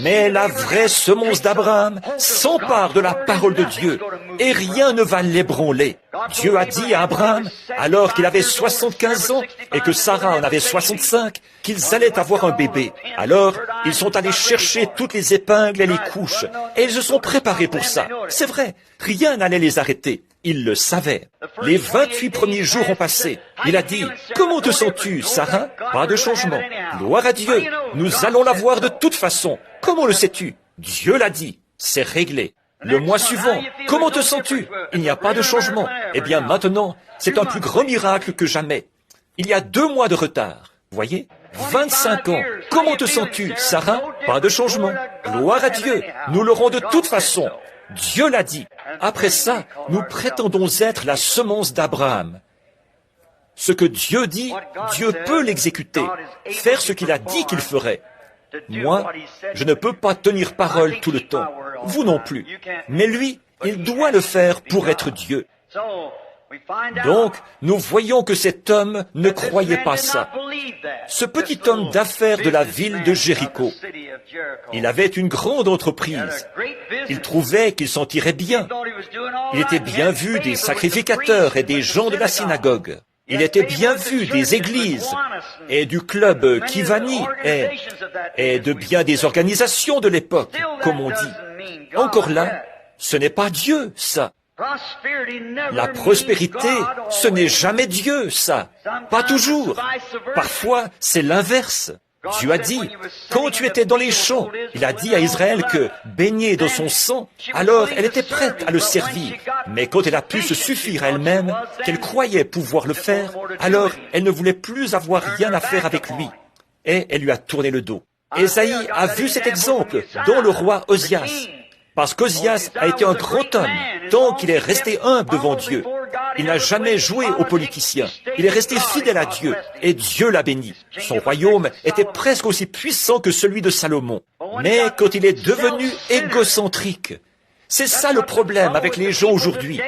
Mais la vraie semence d'Abraham s'empare de la parole de Dieu et rien ne va l'ébranler. Dieu a dit à Abraham, alors qu'il avait 75 ans et que Sarah en avait 65, qu'ils allaient avoir un bébé. Alors, ils sont allés chercher toutes les épingles et les couches et ils se sont préparés pour ça. C'est vrai, rien n'allait les arrêter. Il le savait. Les 28 premiers jours ont passé. Il a dit, « Comment te sens-tu, Sarah ?» Pas de changement. Gloire à Dieu. Nous allons la voir de toute façon. Comment le sais-tu? Dieu l'a dit. C'est réglé. Le mois suivant, comment te sens-tu? Il n'y a pas de changement. Eh bien, maintenant, c'est un plus grand miracle que jamais. Il y a 2 mois de retard. Voyez? 25 ans. Comment te sens-tu, Sarah? Pas de changement. Gloire à Dieu. Nous l'aurons de toute façon. Dieu l'a dit. Après ça, nous prétendons être la semence d'Abraham. Ce que Dieu dit, Dieu peut l'exécuter, faire ce qu'il a dit qu'il ferait. Moi, je ne peux pas tenir parole tout le temps. Vous non plus. Mais lui, il doit le faire pour être Dieu. Donc, nous voyons que cet homme ne croyait pas ça. Ce petit homme d'affaires de la ville de Jéricho, il avait une grande entreprise. Il trouvait qu'il s'en tirait bien. Il était bien vu des sacrificateurs et des gens de la synagogue. Il était bien vu des églises et du club Kivani et de bien des organisations de l'époque, comme on dit. Encore là, ce n'est pas Dieu, ça. La prospérité, ce n'est jamais Dieu, ça. Pas toujours. Parfois, c'est l'inverse. Dieu a dit, quand tu étais dans les champs, il a dit à Israël que, baignée dans son sang, alors elle était prête à le servir. Mais quand elle a pu se suffire à elle-même, qu'elle croyait pouvoir le faire, alors elle ne voulait plus avoir rien à faire avec lui. Et elle lui a tourné le dos. Ésaïe a vu cet exemple dans le roi Osias. Parce qu'Osias a été un grand homme, tant qu'il est resté humble devant Dieu. Il n'a jamais joué aux politiciens. Il est resté fidèle à Dieu, et Dieu l'a béni. Son royaume était presque aussi puissant que celui de Salomon. Mais quand il est devenu égocentrique, c'est ça le problème avec les gens aujourd'hui.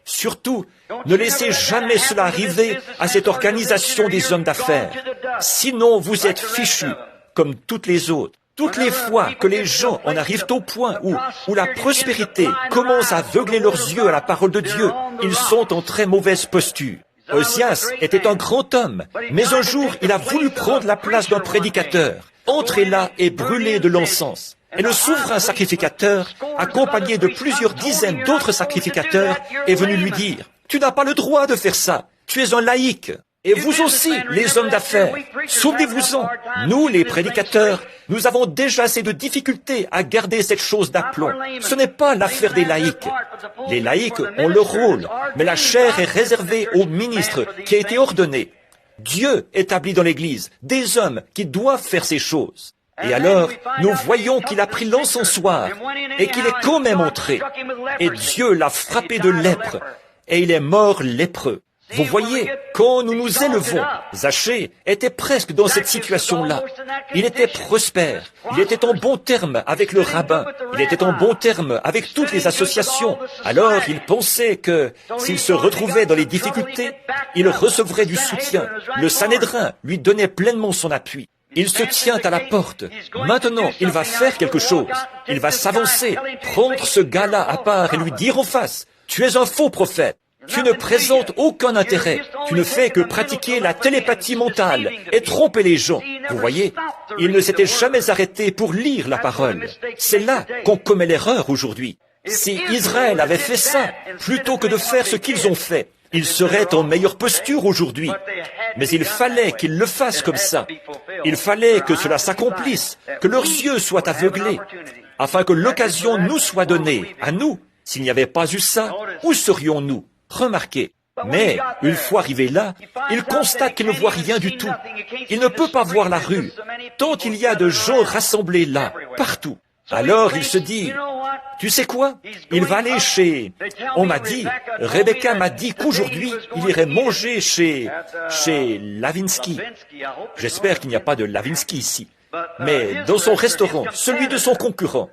Surtout, ne laissez jamais cela arriver à cette organisation des hommes d'affaires. Sinon, vous êtes fichus, comme toutes les autres. Toutes les fois que les gens en arrivent au point où la prospérité commence à aveugler leurs yeux à la parole de Dieu, ils sont en très mauvaise posture. Osias était un grand homme, mais un jour il a voulu prendre la place d'un prédicateur. Entrez là et brûlez de l'encens. Et le souverain sacrificateur, accompagné de plusieurs dizaines d'autres sacrificateurs, est venu lui dire, « Tu n'as pas le droit de faire ça, tu es un laïc. » Et vous aussi, les hommes d'affaires, souvenez-vous-en, nous, les prédicateurs, nous avons déjà assez de difficultés à garder cette chose d'aplomb. Ce n'est pas l'affaire des laïcs. Les laïcs ont leur rôle, mais la chair est réservée au ministre qui a été ordonné. Dieu établit dans l'Église des hommes qui doivent faire ces choses. Et alors, nous voyons qu'il a pris l'encensoir et qu'il est quand même entré. Et Dieu l'a frappé de lèpre, et il est mort lépreux. Vous voyez, quand nous nous élevons, Zachée était presque dans cette situation-là. Il était prospère, il était en bon terme avec le rabbin, il était en bon terme avec toutes les associations. Alors il pensait que s'il se retrouvait dans les difficultés, il recevrait du soutien. Le Sanhédrin lui donnait pleinement son appui. Il se tient à la porte. Maintenant, il va faire quelque chose. Il va s'avancer, prendre ce gars-là à part et lui dire en face, « Tu es un faux prophète. Tu ne présentes aucun intérêt. Tu ne fais que pratiquer la télépathie mentale et tromper les gens. » Vous voyez, il ne s'était jamais arrêté pour lire la parole. C'est là qu'on commet l'erreur aujourd'hui. Si Israël avait fait ça, plutôt que de faire ce qu'ils ont fait, ils seraient en meilleure posture aujourd'hui. Mais il fallait qu'ils le fassent comme ça. Il fallait que cela s'accomplisse, que leurs yeux soient aveuglés, afin que l'occasion nous soit donnée, à nous. S'il n'y avait pas eu ça, où serions-nous? Remarquez. Mais, une fois arrivé là, il constate qu'il ne voit rien du tout. Il ne peut pas voir la rue, tant il y a de gens rassemblés là, partout. Alors il se dit, tu sais quoi? Il va aller chez... On m'a dit, Rebecca m'a dit qu'aujourd'hui, il irait manger chez Lavinsky. J'espère qu'il n'y a pas de Lavinsky ici. Mais dans son restaurant, celui de son concurrent.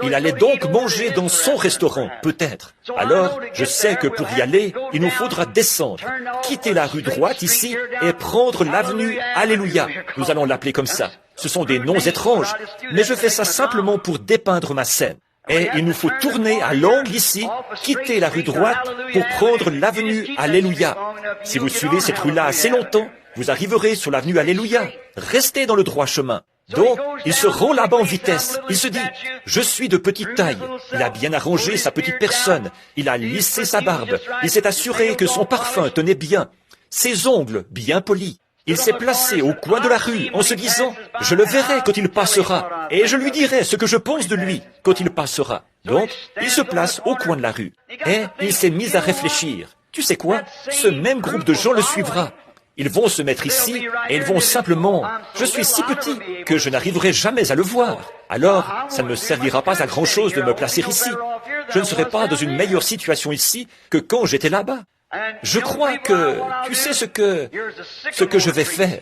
Il allait donc manger dans son restaurant, peut-être. Alors, je sais que pour y aller, il nous faudra descendre, quitter la rue droite ici et prendre l'avenue Alléluia. Nous allons l'appeler comme ça. Ce sont des noms étranges, mais je fais ça simplement pour dépeindre ma scène. Et il nous faut tourner à l'angle ici, quitter la rue droite pour prendre l'avenue Alléluia. Si vous suivez cette rue-là assez longtemps, vous arriverez sur l'avenue Alléluia. Restez dans le droit chemin. Donc, il se rend là-bas en vitesse. Il se dit, je suis de petite taille. Il a bien arrangé sa petite personne. Il a lissé sa barbe. Il s'est assuré que son parfum tenait bien. Ses ongles bien polis. Il s'est placé au coin de la rue en se disant, je le verrai quand il passera, et je lui dirai ce que je pense de lui quand il passera. Donc, il se place au coin de la rue. Et il s'est mis à réfléchir. Tu sais quoi? Ce même groupe de gens le suivra. Ils vont se mettre ici et ils vont simplement... Je suis si petit que je n'arriverai jamais à le voir. Alors, ça ne me servira pas à grand-chose de me placer ici. Je ne serai pas dans une meilleure situation ici que quand j'étais là-bas. Je crois que... Tu sais ce que je vais faire?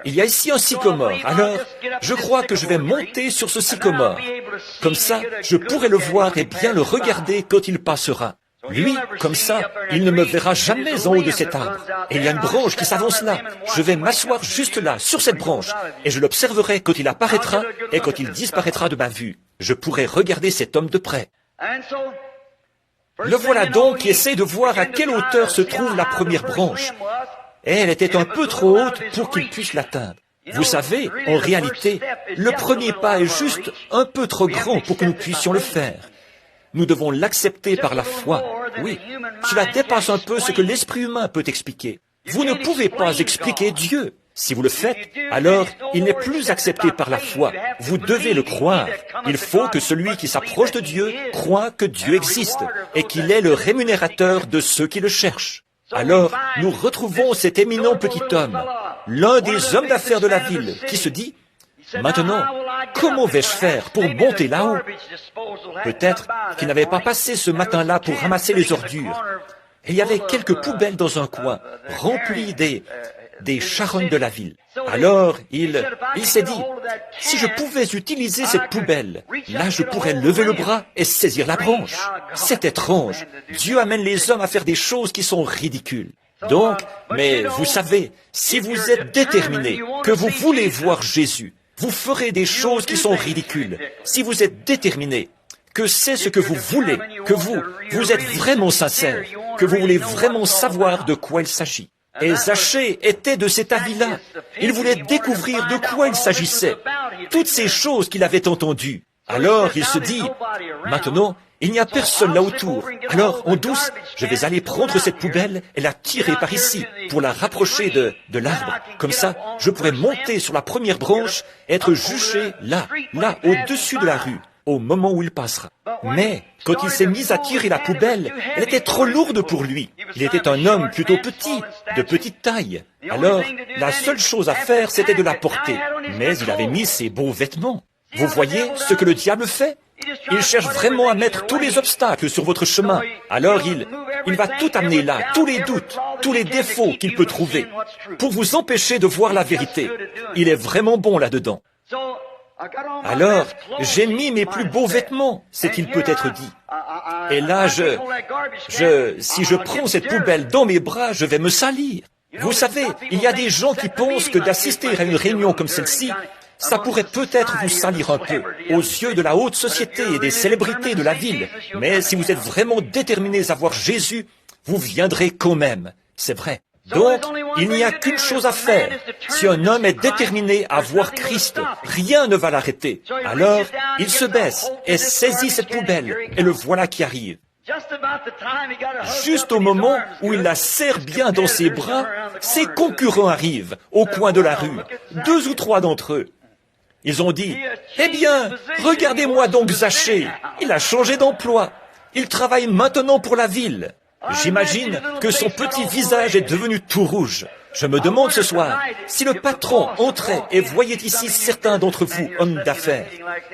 Il y a ici un sycomore. Alors, je crois que je vais monter sur ce sycomore. Comme ça, je pourrai le voir et bien le regarder quand il passera. Lui, comme ça, il ne me verra jamais en haut de cet arbre. Et il y a une branche qui s'avance là. Je vais m'asseoir juste là, sur cette branche, et je l'observerai quand il apparaîtra et quand il disparaîtra de ma vue. Je pourrai regarder cet homme de près. Le voilà donc qui essaie de voir à quelle hauteur se trouve la première branche. Et elle était un peu trop haute pour qu'il puisse l'atteindre. Vous savez, en réalité, le premier pas est juste un peu trop grand pour que nous puissions le faire. Nous devons l'accepter par la foi. Oui, cela dépasse un peu ce que l'esprit humain peut expliquer. Vous ne pouvez pas expliquer Dieu. Si vous le faites, alors il n'est plus accepté par la foi. Vous devez le croire. Il faut que celui qui s'approche de Dieu croit que Dieu existe et qu'il est le rémunérateur de ceux qui le cherchent. Alors, nous retrouvons cet éminent petit homme, l'un des hommes d'affaires de la ville, qui se dit, Maintenant, comment vais-je faire pour monter là-haut? Peut-être qu'il n'avait pas passé ce matin-là pour ramasser les ordures. Et il y avait quelques poubelles dans un coin, remplies des charognes de la ville. Alors, il s'est dit, si je pouvais utiliser cette poubelle, là je pourrais lever le bras et saisir la branche. C'est étrange. Dieu amène les hommes à faire des choses qui sont ridicules. Donc, mais vous savez, si vous êtes déterminé, que vous voulez voir Jésus, vous ferez des choses qui sont ridicules. Si vous êtes déterminé, que c'est ce que vous voulez, que vous êtes vraiment sincère, que vous voulez vraiment savoir de quoi il s'agit. Et Zachée était de cet avis-là. Il voulait découvrir de quoi il s'agissait, toutes ces choses qu'il avait entendues. Alors il se dit, maintenant, il n'y a personne là autour. Alors, en douce, je vais aller prendre cette poubelle et la tirer par ici, pour la rapprocher de l'arbre. Comme ça, je pourrais monter sur la première branche et être juché là, au-dessus de la rue, au moment où il passera. Mais, quand il s'est mis à tirer la poubelle, elle était trop lourde pour lui. Il était un homme plutôt petit, de petite taille. Alors, la seule chose à faire, c'était de la porter. Mais il avait mis ses beaux vêtements. Vous voyez ce que le diable fait? Il cherche vraiment à mettre tous les obstacles sur votre chemin. Alors il va tout amener là, tous les doutes, tous les défauts qu'il peut trouver, pour vous empêcher de voir la vérité. Il est vraiment bon là-dedans. Alors, j'ai mis mes plus beaux vêtements, s'est-il peut-être dit. Et là, si je prends cette poubelle dans mes bras, je vais me salir. Vous savez, il y a des gens qui pensent que d'assister à une réunion comme celle-ci, ça pourrait peut-être vous salir un peu aux yeux de la haute société et des célébrités de la ville. Mais si vous êtes vraiment déterminés à voir Jésus, vous viendrez quand même. C'est vrai. Donc, il n'y a qu'une chose à faire. Si un homme est déterminé à voir Christ, rien ne va l'arrêter. Alors, il se baisse et saisit cette poubelle, et le voilà qui arrive. Juste au moment où il la serre bien dans ses bras, ses concurrents arrivent au coin de la rue, 2 ou 3 d'entre eux. Ils ont dit, « Eh bien, regardez-moi donc Zachée, il a changé d'emploi, il travaille maintenant pour la ville. » J'imagine que son petit visage est devenu tout rouge. Je me demande ce soir, si le patron entrait et voyait ici certains d'entre vous, hommes d'affaires,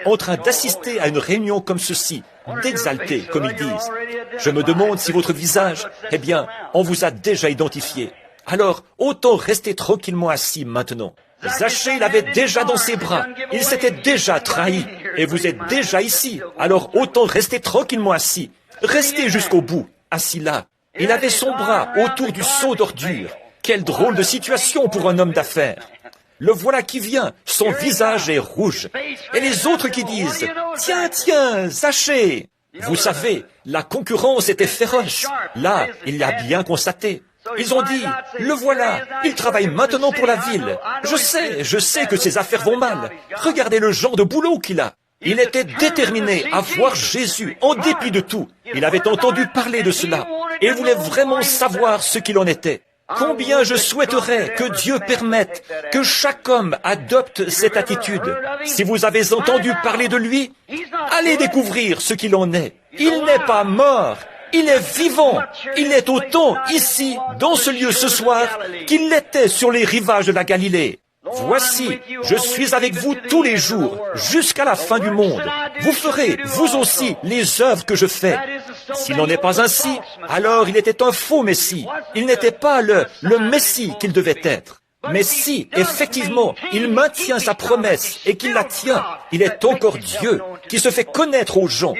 en train d'assister à une réunion comme ceci, d'exalter, comme ils disent, je me demande si votre visage, eh bien, on vous a déjà identifié. Alors, autant rester tranquillement assis maintenant. Zachée l'avait déjà dans ses bras, il s'était déjà trahi, et vous êtes déjà ici, alors autant rester tranquillement assis. Restez jusqu'au bout, assis là. Il avait son bras autour du seau d'ordures. Quelle drôle de situation pour un homme d'affaires. Le voilà qui vient, son visage est rouge. Et les autres qui disent, « Tiens, Zachée !» Vous savez, la concurrence était féroce. Là, il l'a bien constaté. Ils ont dit, le voilà, il travaille maintenant pour la ville. Je sais que ses affaires vont mal. Regardez le genre de boulot qu'il a. Il était déterminé à voir Jésus en dépit de tout. Il avait entendu parler de cela et voulait vraiment savoir ce qu'il en était. Combien je souhaiterais que Dieu permette que chaque homme adopte cette attitude. Si vous avez entendu parler de lui, allez découvrir ce qu'il en est. Il n'est pas mort. Il est vivant. Il est autant ici, dans ce lieu ce soir, qu'il l'était sur les rivages de la Galilée. Voici, je suis avec vous tous les jours, jusqu'à la fin du monde. Vous ferez, vous aussi, les œuvres que je fais. S'il n'en est pas ainsi, alors il était un faux Messie. Il n'était pas le Messie qu'il devait être. Mais si, effectivement, il maintient sa promesse et qu'il la tient, il est encore Dieu qui se fait connaître aux gens.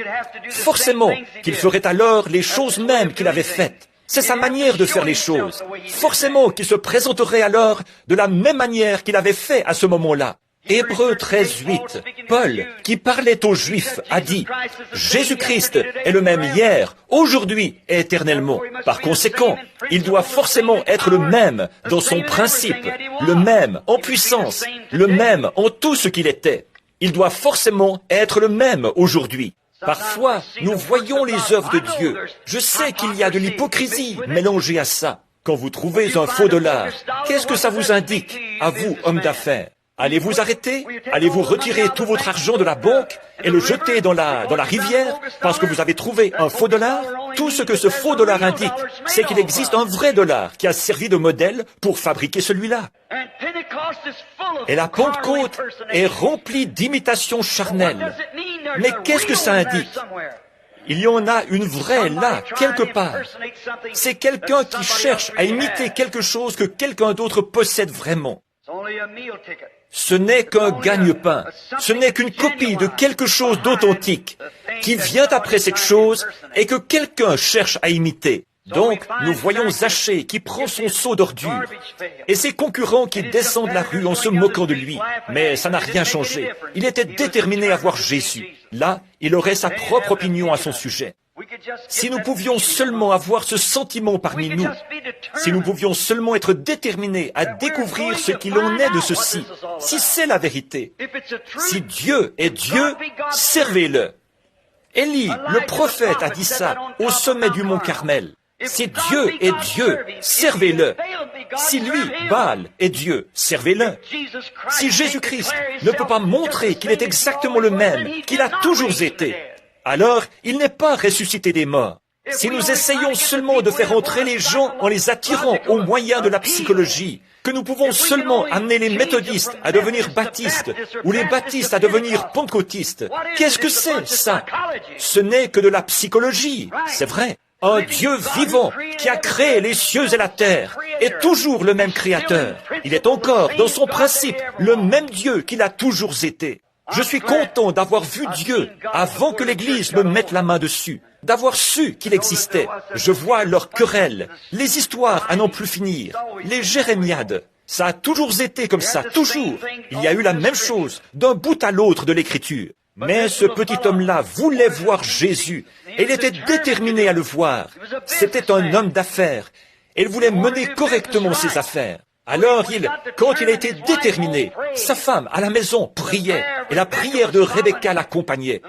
Forcément, qu'il ferait alors les choses mêmes qu'il avait faites. C'est sa manière de faire les choses. Forcément qu'il se présenterait alors de la même manière qu'il avait fait à ce moment-là. Hébreux 13:8, Paul, qui parlait aux Juifs, a dit « Jésus-Christ est le même hier, aujourd'hui et éternellement. Par conséquent, il doit forcément être le même dans son principe, le même en puissance, le même en tout ce qu'il était. Il doit forcément être le même aujourd'hui. » Parfois, nous voyons les œuvres de Dieu. Je sais qu'il y a de l'hypocrisie mélangée à ça. Quand vous trouvez un faux dollar, qu'est-ce que ça vous indique, à vous, hommes d'affaires? Allez vous arrêter? Allez-vous retirer tout votre argent de la banque et le jeter dans la rivière parce que vous avez trouvé un faux dollar? Tout ce que ce faux dollar indique, c'est qu'il existe un vrai dollar qui a servi de modèle pour fabriquer celui-là. Et la Pentecôte est remplie d'imitations charnelles. Mais qu'est-ce que ça indique? Il y en a une vraie là, quelque part. C'est quelqu'un qui cherche à imiter quelque chose que quelqu'un d'autre possède vraiment. Ce n'est qu'un gagne-pain, ce n'est qu'une copie de quelque chose d'authentique qui vient après cette chose et que quelqu'un cherche à imiter. Donc, nous voyons Zachée qui prend son seau d'ordures et ses concurrents qui descendent la rue en se moquant de lui. Mais ça n'a rien changé. Il était déterminé à voir Jésus. Là, il aurait sa propre opinion à son sujet. Si nous pouvions seulement avoir ce sentiment parmi nous, si nous pouvions seulement être déterminés à découvrir ce qu'il en est de ceci, si c'est la vérité, si Dieu est Dieu, servez-le. Élie, le prophète, a dit ça au sommet du mont Carmel. Si Dieu est Dieu, servez-le. Si lui, Baal, est Dieu, servez-le. Si Jésus-Christ ne peut pas montrer qu'il est exactement le même, qu'il a toujours été, alors il n'est pas ressuscité des morts. Si nous essayons seulement de faire entrer les gens en les attirant au moyen de la psychologie, que nous pouvons seulement amener les méthodistes à devenir baptistes ou les baptistes à devenir pentecôtistes, qu'est-ce que c'est ça? Ce n'est que de la psychologie, c'est vrai. Un Dieu vivant qui a créé les cieux et la terre est toujours le même créateur. Il est encore, dans son principe, le même Dieu qu'il a toujours été. Je suis content d'avoir vu Dieu avant que l'Église me mette la main dessus, d'avoir su qu'il existait. Je vois leurs querelles, les histoires à n'en plus finir, les jérémiades. Ça a toujours été comme ça, toujours. Il y a eu la même chose d'un bout à l'autre de l'Écriture. Mais ce petit homme-là voulait voir Jésus, et il était déterminé à le voir. C'était un homme d'affaires, et il voulait mener correctement ses affaires. Alors quand il a été déterminé, sa femme à la maison priait, et la prière de Rebecca l'accompagnait.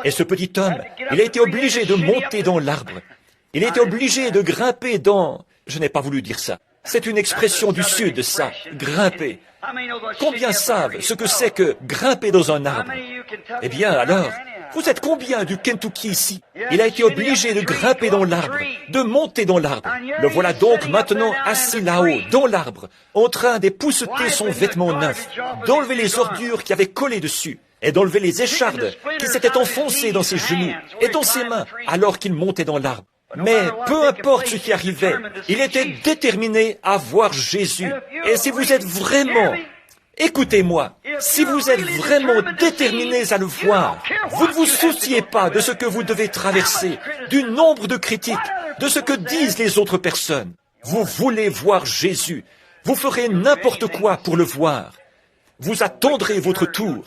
Et ce petit homme, il a été obligé de monter dans l'arbre. Il a été obligé de grimper dans... Je n'ai pas voulu dire ça. C'est une expression du Sud, ça, grimper. Combien savent ce que c'est que grimper dans un arbre? Eh bien, alors, vous êtes combien du Kentucky ici? Il a été obligé de grimper dans l'arbre, de monter dans l'arbre. Le voilà donc maintenant assis là-haut, dans l'arbre, en train d'épousseter son vêtement neuf, d'enlever les ordures qui avaient collé dessus, et d'enlever les échardes qui s'étaient enfoncées dans ses genoux et dans ses mains alors qu'il montait dans l'arbre. Mais peu importe ce qui arrivait, il était déterminé à voir Jésus. Et si vous êtes vraiment, écoutez-moi, si vous êtes vraiment déterminés à le voir, vous ne vous souciez pas de ce que vous devez traverser, du nombre de critiques, de ce que disent les autres personnes. Vous voulez voir Jésus. Vous ferez n'importe quoi pour le voir. Vous attendrez votre tour.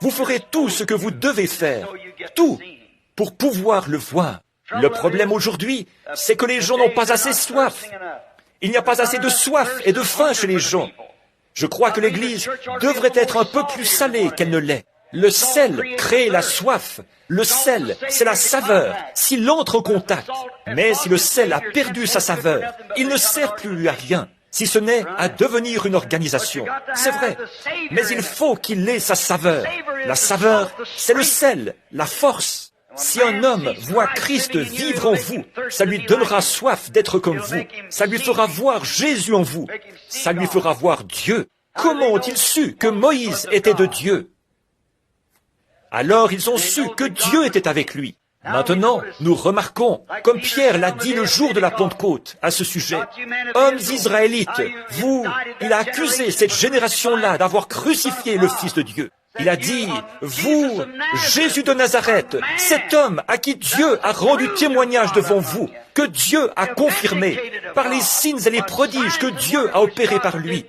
Vous ferez tout ce que vous devez faire, tout, pour pouvoir le voir. Le problème aujourd'hui, c'est que les gens n'ont pas assez soif. Il n'y a pas assez de soif et de faim chez les gens. Je crois que l'Église devrait être un peu plus salée qu'elle ne l'est. Le sel crée la soif. Le sel, c'est la saveur, s'il entre en contact. Mais si le sel a perdu sa saveur, il ne sert plus à rien, si ce n'est à devenir une organisation. C'est vrai, mais il faut qu'il ait sa saveur. La saveur, c'est le sel, la force. Si un homme voit Christ vivre en vous, ça lui donnera soif d'être comme vous. Ça lui fera voir Jésus en vous. Ça lui fera voir Dieu. Comment ont-ils su que Moïse était de Dieu? Alors ils ont su que Dieu était avec lui. Maintenant, nous remarquons, comme Pierre l'a dit le jour de la Pentecôte à ce sujet, « Hommes israélites, il a accusé cette génération-là d'avoir crucifié le Fils de Dieu. Il a dit, vous, Jésus de Nazareth, cet homme à qui Dieu a rendu témoignage devant vous, que Dieu a confirmé par les signes et les prodiges que Dieu a opérés par lui.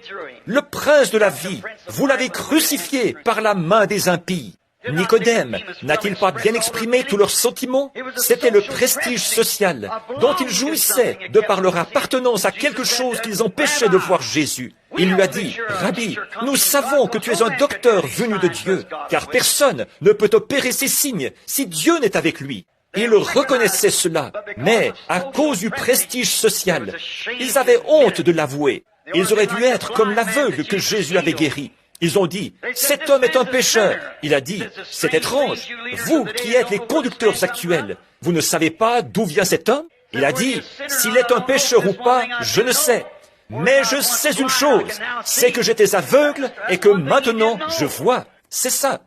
Le prince de la vie, vous l'avez crucifié par la main des impies. » Nicodème, n'a-t-il pas bien exprimé tous leurs sentiments? C'était le prestige social dont ils jouissaient de par leur appartenance à quelque chose qui les empêchait de voir Jésus. Il lui a dit, « Rabbi, nous savons que tu es un docteur venu de Dieu, car personne ne peut opérer ces signes si Dieu n'est avec lui. » Ils reconnaissaient cela, mais à cause du prestige social, ils avaient honte de l'avouer. Ils auraient dû être comme l'aveugle que Jésus avait guéri. Ils ont dit, cet homme est un pécheur. Il a dit, c'est étrange, vous qui êtes les conducteurs actuels, vous ne savez pas d'où vient cet homme? Il a dit, s'il est un pécheur ou pas, je ne sais. Mais je sais une chose, c'est que j'étais aveugle et que maintenant je vois. C'est ça,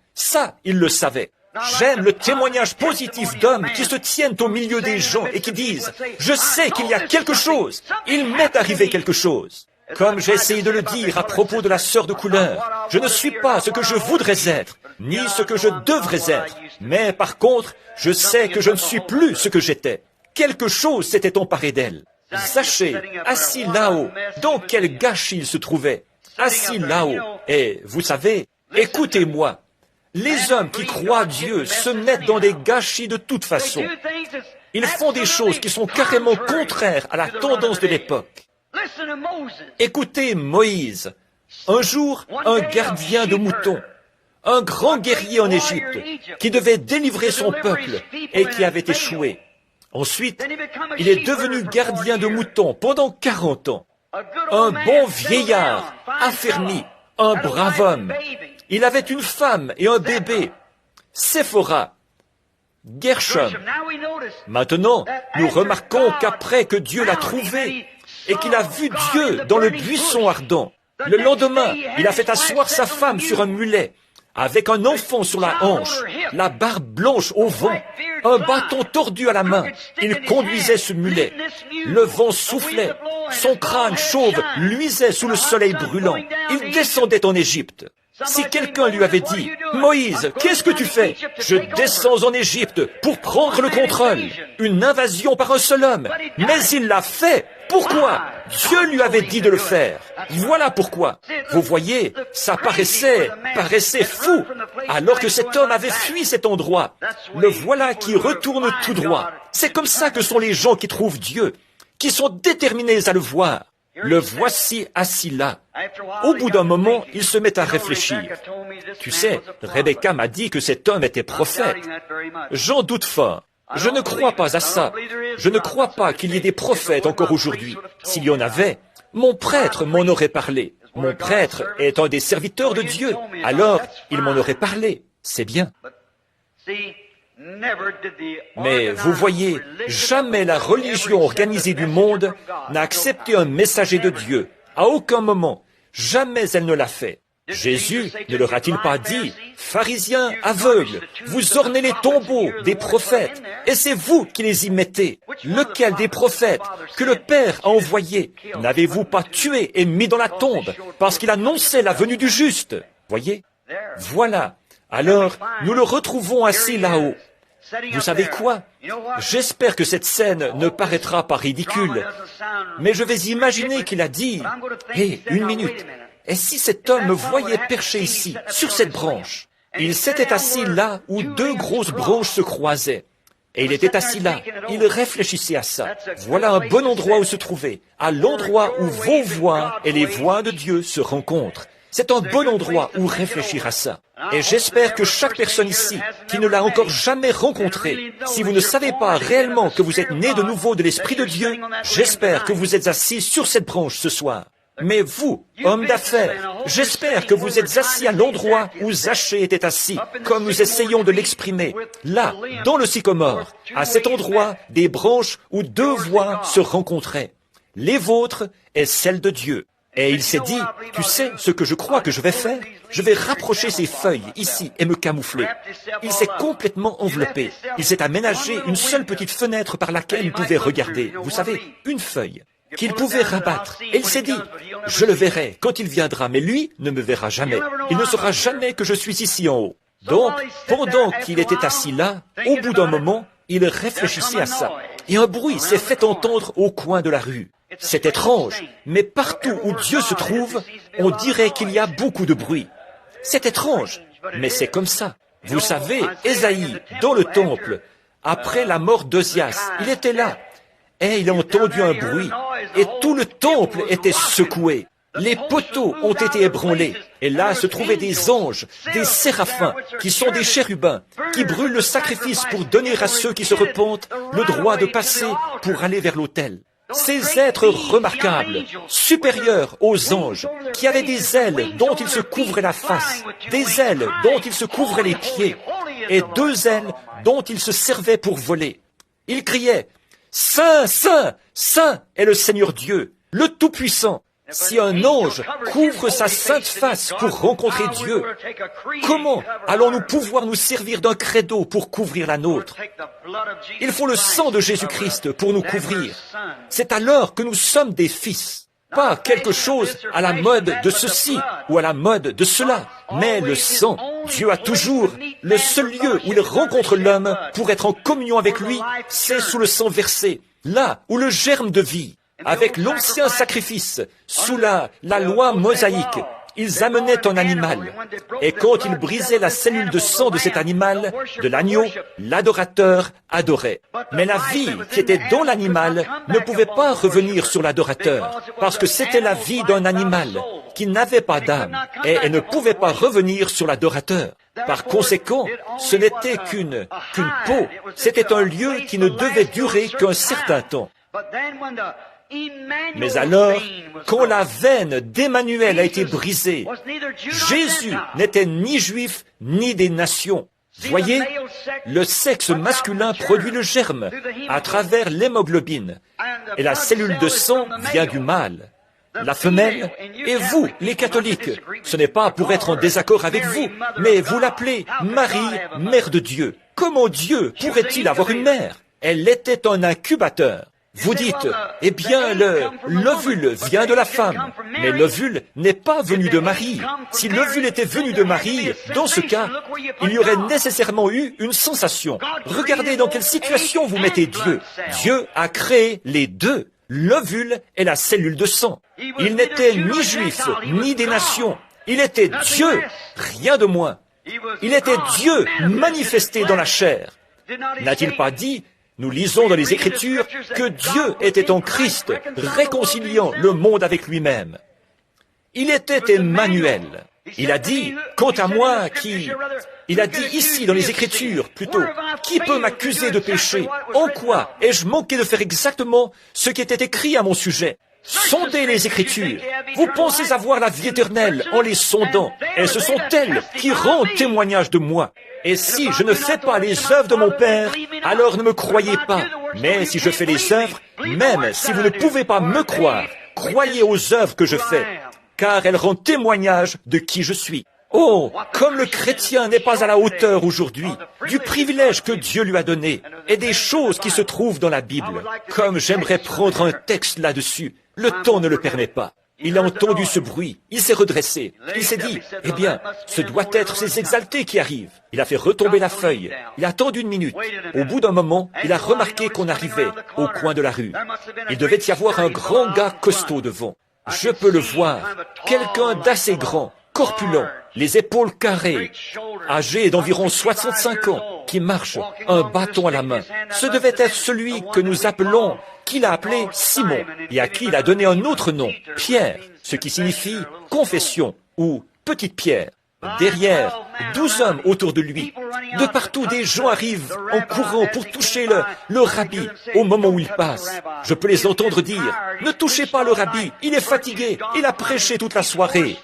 il le savait. J'aime le témoignage positif d'hommes qui se tiennent au milieu des gens et qui disent « Je sais qu'il y a quelque chose, il m'est arrivé quelque chose ». Comme j'ai essayé de le dire à propos de la sœur de couleur, je ne suis pas ce que je voudrais être, ni ce que je devrais être, mais par contre, je sais que je ne suis plus ce que j'étais. Quelque chose s'était emparé d'elle. Zachée, assis là-haut, dans quel gâchis il se trouvait, assis là-haut. Et vous savez, écoutez-moi, les hommes qui croient Dieu se mettent dans des gâchis de toute façon. Ils font des choses qui sont carrément contraires à la tendance de l'époque. Écoutez Moïse, un jour, un gardien de moutons, un grand guerrier en Égypte, qui devait délivrer son peuple et qui avait échoué. Ensuite, il est devenu gardien de moutons pendant 40 ans. Un bon vieillard, affermi, un brave homme. Il avait une femme et un bébé, Séphora, Gershom. Maintenant, nous remarquons qu'après que Dieu l'a trouvé et qu'il a vu Dieu dans le buisson ardent, le lendemain, il a fait asseoir sa femme sur un mulet, avec un enfant sur la hanche, la barbe blanche au vent, un bâton tordu à la main. Il conduisait ce mulet. Le vent soufflait. Son crâne chauve luisait sous le soleil brûlant. Il descendait en Égypte. Si quelqu'un lui avait dit, « Moïse, qu'est-ce que tu fais? Je descends en Égypte pour prendre le contrôle. Une invasion par un seul homme. » Mais il l'a fait. Pourquoi? Dieu lui avait dit de le faire. Voilà pourquoi. Vous voyez, ça paraissait fou, alors que cet homme avait fui cet endroit. Le voilà qui retourne tout droit. C'est comme ça que sont les gens qui trouvent Dieu, qui sont déterminés à le voir. Le voici assis là. Au bout d'un moment, il se met à réfléchir. Tu sais, Rebecca m'a dit que cet homme était prophète. J'en doute fort. Je ne crois pas à ça. Je ne crois pas qu'il y ait des prophètes encore aujourd'hui. S'il y en avait, mon prêtre m'en aurait parlé. Mon prêtre est un des serviteurs de Dieu. Alors, il m'en aurait parlé. C'est bien. Mais vous voyez, jamais la religion organisée du monde n'a accepté un messager de Dieu. À aucun moment. Jamais elle ne l'a fait. Jésus ne leur a-t-il pas dit, « Pharisiens aveugles, vous ornez les tombeaux des prophètes, et c'est vous qui les y mettez. Lequel des prophètes que le Père a envoyé n'avez-vous pas tué et mis dans la tombe, parce qu'il annonçait la venue du juste ?» Voyez? Voilà. Alors, nous le retrouvons assis là-haut. Vous savez quoi? J'espère que cette scène ne paraîtra pas ridicule, mais je vais imaginer qu'il a dit, « Hé, une minute. Et si cet homme me voyait perché ici, sur cette branche? » Il s'était assis là où deux grosses branches se croisaient. Et il était assis là. Il réfléchissait à ça. Voilà un bon endroit où se trouver, à l'endroit où vos voix et les voix de Dieu se rencontrent. C'est un bon endroit où réfléchir à ça. Et j'espère que chaque personne ici qui ne l'a encore jamais rencontré, si vous ne savez pas réellement que vous êtes né de nouveau de l'Esprit de Dieu, j'espère que vous êtes assis sur cette branche ce soir. Mais vous, homme d'affaires, j'espère que vous êtes assis à l'endroit où Zachée était assis, comme nous essayons de l'exprimer, là, dans le sycomore, à cet endroit des branches où deux voix se rencontraient, les vôtres et celles de Dieu. Et il s'est dit, tu sais ce que je crois que je vais faire? Je vais rapprocher ces feuilles ici et me camoufler. Il s'est complètement enveloppé. Il s'est aménagé une seule petite fenêtre par laquelle il pouvait regarder. Vous savez, une feuille qu'il pouvait rabattre. Et il s'est dit, je le verrai quand il viendra, mais lui ne me verra jamais. Il ne saura jamais que je suis ici en haut. Donc, pendant qu'il était assis là, au bout d'un moment, il réfléchissait à ça. Et un bruit s'est fait entendre au coin de la rue. C'est étrange, mais partout où Dieu se trouve, on dirait qu'il y a beaucoup de bruit. C'est étrange, mais c'est comme ça. Vous savez, Ésaïe, dans le temple, après la mort d'Ozias, il était là. Et il a entendu un bruit, et tout le temple était secoué. Les poteaux ont été ébranlés, et là se trouvaient des anges, des séraphins, qui sont des chérubins, qui brûlent le sacrifice pour donner à ceux qui se repentent le droit de passer pour aller vers l'autel. Ces êtres remarquables, supérieurs aux anges, qui avaient des ailes dont ils se couvraient la face, des ailes dont ils se couvraient les pieds, et 2 ailes dont ils se servaient pour voler. Ils criaient, « Saint, Saint, Saint est le Seigneur Dieu, le Tout-Puissant ». Si un ange couvre sa sainte face pour rencontrer Dieu, comment allons-nous pouvoir nous servir d'un credo pour couvrir la nôtre? Il faut le sang de Jésus-Christ pour nous couvrir. C'est alors que nous sommes des fils. Pas quelque chose à la mode de ceci ou à la mode de cela, mais le sang. Dieu a toujours le seul lieu où il rencontre l'homme pour être en communion avec lui, c'est sous le sang versé, là où le germe de vie. Avec l'ancien sacrifice, sous la loi mosaïque, ils amenaient un animal. Et quand ils brisaient la cellule de sang de cet animal, de l'agneau, l'adorateur adorait. Mais la vie qui était dans l'animal ne pouvait pas revenir sur l'adorateur, parce que c'était la vie d'un animal qui n'avait pas d'âme, et elle ne pouvait pas revenir sur l'adorateur. Par conséquent, ce n'était qu'une peau, c'était un lieu qui ne devait durer qu'un certain temps. Mais alors, quand la veine d'Emmanuel a été brisée, Jésus n'était ni juif ni des nations. Voyez, le sexe masculin produit le germe à travers l'hémoglobine, et la cellule de sang vient du mâle. La femelle, et vous, les catholiques, ce n'est pas pour être en désaccord avec vous, mais vous l'appelez Marie, mère de Dieu. Comment Dieu pourrait-il avoir une mère? Elle était un incubateur. Vous dites, eh bien, l'ovule vient de la femme, mais l'ovule n'est pas venu de Marie. Si l'ovule était venu de Marie, dans ce cas, il y aurait nécessairement eu une sensation. Regardez dans quelle situation vous mettez Dieu. Dieu a créé les deux, l'ovule et la cellule de sang. Il n'était ni juif, ni des nations. Il était Dieu, rien de moins. Il était Dieu manifesté dans la chair. N'a-t-il pas dit, nous lisons dans les Écritures que Dieu était en Christ, réconciliant le monde avec lui-même. Il était Emmanuel. Il a dit, quant à moi, il a dit ici dans les Écritures, plutôt, qui peut m'accuser de péché? En quoi ai-je manqué de faire exactement ce qui était écrit à mon sujet? Sondez les Écritures. Vous pensez avoir la vie éternelle en les sondant, et ce sont elles qui rendent témoignage de moi. Et si je ne fais pas les œuvres de mon Père, alors ne me croyez pas. Mais si je fais les œuvres, même si vous ne pouvez pas me croire, croyez aux œuvres que je fais, car elles rendent témoignage de qui je suis. Oh, comme le chrétien n'est pas à la hauteur aujourd'hui du privilège que Dieu lui a donné et des choses qui se trouvent dans la Bible. Comme j'aimerais prendre un texte là-dessus, le temps ne le permet pas. Il a entendu ce bruit, il s'est redressé, il s'est dit, eh bien, ce doit être ces exaltés qui arrivent. Il a fait retomber la feuille, il a attendu une minute. Au bout d'un moment, il a remarqué qu'on arrivait au coin de la rue. Il devait y avoir un grand gars costaud devant. Je peux le voir, quelqu'un d'assez grand, corpulent, les épaules carrées, âgé d'environ 65 ans, qui marche, un bâton à la main. Ce devait être celui que nous appelons, qu'il a appelé Simon, et à qui il a donné un autre nom, Pierre, ce qui signifie confession ou petite pierre. Derrière, 12 hommes autour de lui. De partout, des gens arrivent en courant pour toucher le rabbi au moment où il passe. Je peux les entendre dire, « Ne touchez pas le rabbi, il est fatigué, il a prêché toute la soirée.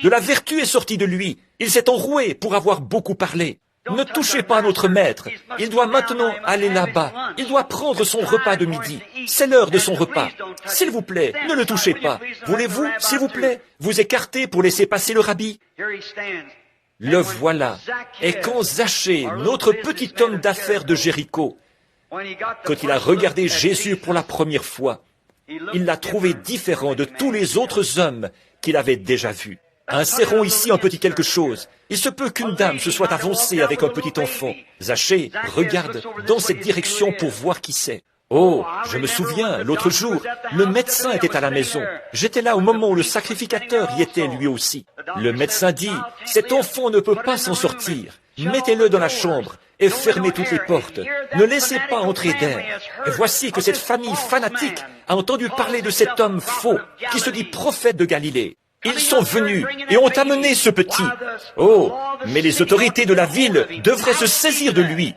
De la vertu est sortie de lui, il s'est enroué pour avoir beaucoup parlé. Ne touchez pas notre maître, il doit maintenant aller là-bas, il doit prendre son repas de midi. C'est l'heure de son repas. S'il vous plaît, ne le touchez pas. Voulez-vous, s'il vous plaît, vous écarter pour laisser passer le rabbi? » Le voilà. Et quand Zachée, notre petit homme d'affaires de Jéricho, quand il a regardé Jésus pour la première fois, il l'a trouvé différent de tous les autres hommes qu'il avait déjà vus. Insérons ici un petit quelque chose. Il se peut qu'une dame se soit avancée avec un petit enfant. Zachée regarde dans cette direction pour voir qui c'est. Oh, je me souviens, l'autre jour, le médecin était à la maison. J'étais là au moment où le sacrificateur y était lui aussi. Le médecin dit, « Cet enfant ne peut pas s'en sortir. Mettez-le dans la chambre et fermez toutes les portes. Ne laissez pas entrer d'air. » Et voici que cette famille fanatique a entendu parler de cet homme faux qui se dit prophète de Galilée. Ils sont venus et ont amené ce petit. Oh, mais les autorités de la ville devraient se saisir de lui.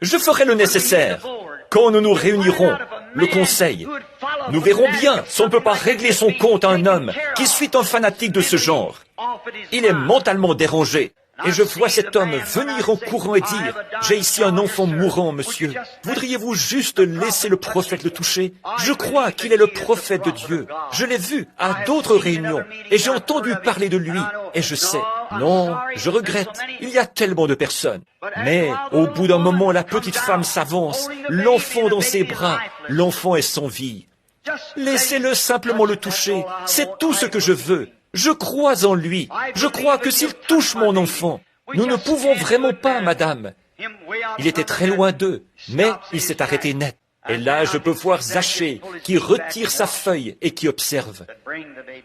Je ferai le nécessaire. Quand nous nous réunirons, le conseil, Nous verrons bien si on ne peut pas régler son compte à un homme qui suit un fanatique de ce genre. Il est mentalement dérangé. Et je vois cet homme venir en courant et dire, « J'ai ici un enfant mourant, monsieur. Voudriez-vous juste laisser le prophète le toucher? Je crois qu'il est le prophète de Dieu. Je l'ai vu à d'autres réunions et j'ai entendu parler de lui. Et je sais, non, je regrette, il y a tellement de personnes. Mais au bout d'un moment, la petite femme s'avance, l'enfant dans ses bras, l'enfant est sans vie. Laissez-le simplement le toucher, c'est tout ce que je veux. Je crois en lui. Je crois que s'il touche mon enfant, nous ne pouvons vraiment pas, madame. » Il était très loin d'eux, mais il s'est arrêté net. Et là, je peux voir Zachée qui retire sa feuille et qui observe.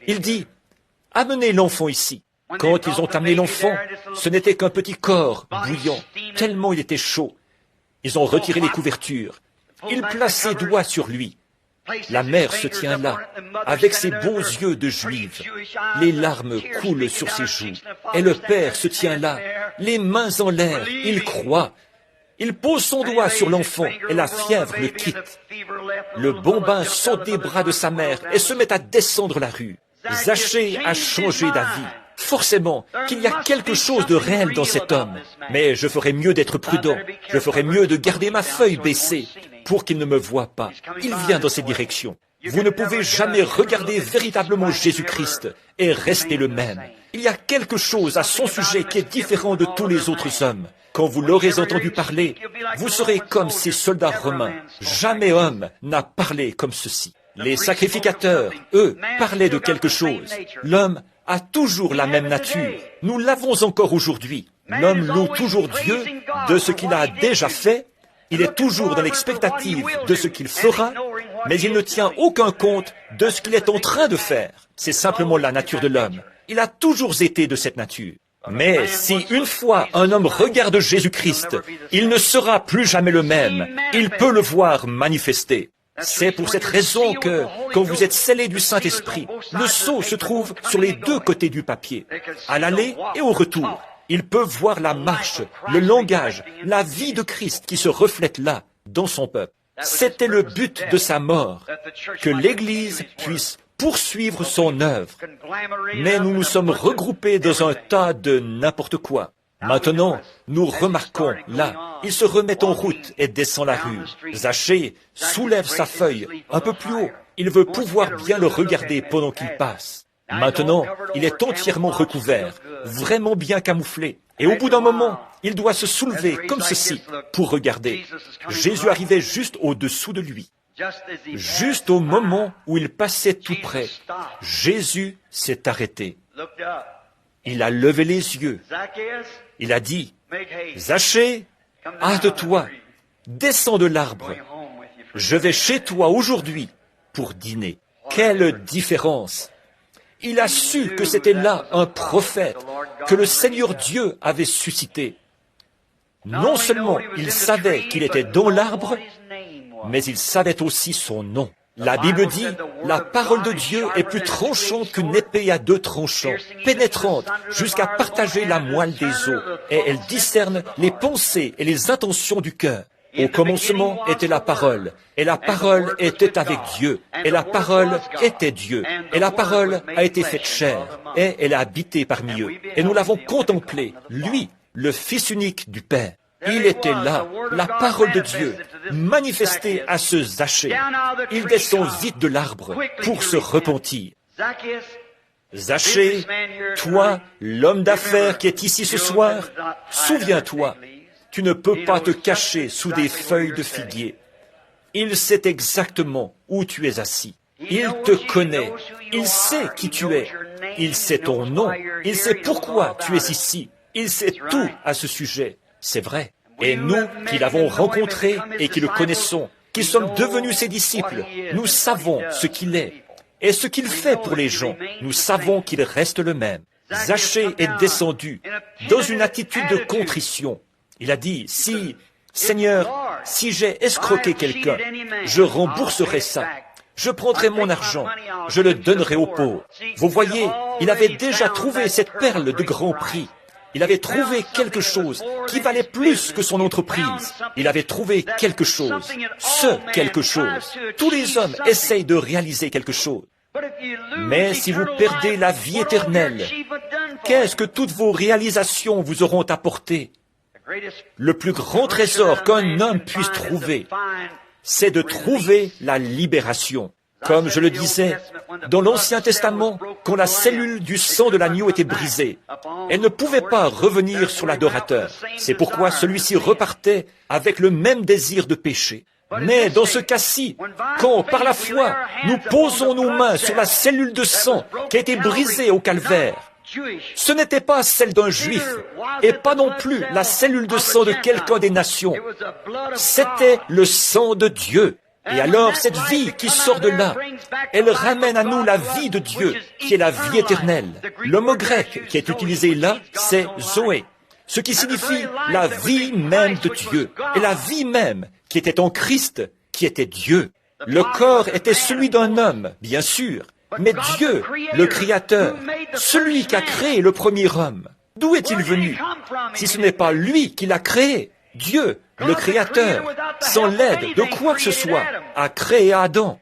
Il dit, « Amenez l'enfant ici. » Quand ils ont amené l'enfant, ce n'était qu'un petit corps bouillant, tellement il était chaud. Ils ont retiré les couvertures. Ils placent ses doigts sur lui. La mère se tient là, avec ses beaux yeux de juive. Les larmes coulent sur ses joues. Et le père se tient là, les mains en l'air. Il croit. Il pose son doigt sur l'enfant et la fièvre le quitte. Le bambin saute des bras de sa mère et se met à descendre la rue. Zachée a changé d'avis. Forcément qu'il y a quelque chose de réel dans cet homme. Mais je ferais mieux d'être prudent. Je ferais mieux de garder ma feuille baissée pour qu'il ne me voie pas. Il vient dans cette direction. Vous ne pouvez jamais regarder véritablement Jésus-Christ et rester le même. Il y a quelque chose à son sujet qui est différent de tous les autres hommes. Quand vous l'aurez entendu parler, vous serez comme ces soldats romains. Jamais homme n'a parlé comme ceci. Les sacrificateurs, eux, parlaient de quelque chose. L'homme a toujours la même nature. Nous l'avons encore aujourd'hui. L'homme loue toujours Dieu de ce qu'il a déjà fait. Il est toujours dans l'expectative de ce qu'il fera, mais il ne tient aucun compte de ce qu'il est en train de faire. C'est simplement la nature de l'homme. Il a toujours été de cette nature. Mais si une fois un homme regarde Jésus-Christ, il ne sera plus jamais le même. Il peut le voir manifester. C'est pour cette raison que, quand vous êtes scellé du Saint-Esprit, le sceau se trouve sur les deux côtés du papier, à l'aller et au retour. Ils peuvent voir la marche, le langage, la vie de Christ qui se reflète là, dans son peuple. C'était le but de sa mort, que l'Église puisse poursuivre son œuvre. Mais nous nous sommes regroupés dans un tas de n'importe quoi. Maintenant, nous remarquons, là, il se remet en route et descend la rue. Zachée soulève sa feuille un peu plus haut. Il veut pouvoir bien le regarder pendant qu'il passe. Maintenant, il est entièrement recouvert, vraiment bien camouflé. Et au bout d'un moment, il doit se soulever comme ceci pour regarder. Jésus arrivait juste au-dessous de lui. Juste au moment où il passait tout près, Jésus s'est arrêté. Il a levé les yeux. Il a dit, « Zachée, hâte-toi, descends de l'arbre. Je vais chez toi aujourd'hui pour dîner. » Quelle différence! Il a su que c'était là un prophète que le Seigneur Dieu avait suscité. Non seulement il savait qu'il était dans l'arbre, mais il savait aussi son nom. La Bible dit, la parole de Dieu est plus tranchante qu'une épée à deux tranchants, pénétrante jusqu'à partager la moelle des os, et elle discerne les pensées et les intentions du cœur. Au commencement était la parole, et la parole était avec Dieu, et la parole était Dieu, et la parole a été faite chair, et elle a habité parmi eux. Et nous l'avons contemplé, lui, le Fils unique du Père. Il était là, la parole de Dieu, manifestée à ce Zachée. Il descend vite de l'arbre pour se repentir. Zachée, toi, l'homme d'affaires qui est ici ce soir, souviens-toi, tu ne peux pas te cacher sous des feuilles de figuier. Il sait exactement où tu es assis. Il te connaît. Il sait qui tu es. Il sait ton nom. Il sait pourquoi tu es ici. Il sait tout à ce sujet. C'est vrai. Et nous, qui l'avons rencontré et qui le connaissons, qui sommes devenus ses disciples, nous savons ce qu'il est et ce qu'il fait pour les gens. Nous savons qu'il reste le même. Zachée est descendu dans une attitude de contrition. Il a dit, Seigneur, si j'ai escroqué quelqu'un, je rembourserai ça. Je prendrai mon argent, je le donnerai aux pauvres. Vous voyez, il avait déjà trouvé cette perle de grand prix. Il avait trouvé quelque chose qui valait plus que son entreprise. Il avait trouvé quelque chose. Ce quelque chose. Tous les hommes essayent de réaliser quelque chose. Mais si vous perdez la vie éternelle, qu'est-ce que toutes vos réalisations vous auront apporté? Le plus grand trésor qu'un homme puisse trouver, c'est de trouver la libération. Comme je le disais, dans l'Ancien Testament, quand la cellule du sang de l'agneau était brisée, elle ne pouvait pas revenir sur l'adorateur. C'est pourquoi celui-ci repartait avec le même désir de péché. Mais dans ce cas-ci, quand par la foi, nous posons nos mains sur la cellule de sang qui a été brisée au calvaire, ce n'était pas celle d'un juif, et pas non plus la cellule de sang de quelqu'un des nations. C'était le sang de Dieu. Et alors, cette vie qui sort de là, elle ramène à nous la vie de Dieu, qui est la vie éternelle. Le mot grec qui est utilisé là, c'est Zoé, ce qui signifie la vie même de Dieu, et la vie même qui était en Christ, qui était Dieu. Le corps était celui d'un homme, bien sûr, mais Dieu, le Créateur, celui qui a créé le premier homme, d'où est-il venu, si ce n'est pas lui qui l'a créé? Dieu, le Créateur, sans l'aide de quoi que ce soit, a créé Adam.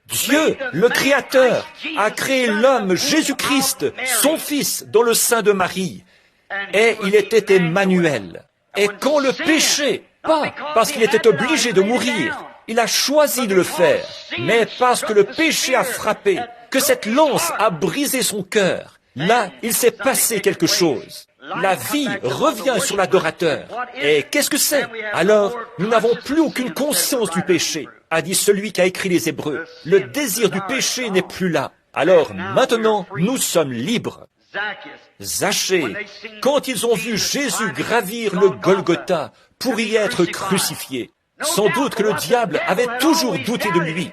Dieu, le Créateur, a créé l'homme Jésus-Christ, son Fils, dans le sein de Marie. Et il était Emmanuel. Et quand le péché, pas parce qu'il était obligé de mourir, il a choisi de le faire, mais parce que le péché a frappé, que cette lance a brisé son cœur, là, il s'est passé quelque chose. La vie revient sur l'adorateur. Et qu'est-ce que c'est? Alors, nous n'avons plus aucune conscience du péché, a dit celui qui a écrit les Hébreux. Le désir du péché n'est plus là. Alors, maintenant, nous sommes libres. Zachée, quand ils ont vu Jésus gravir le Golgotha pour y être crucifié, sans doute que le diable avait toujours douté de lui.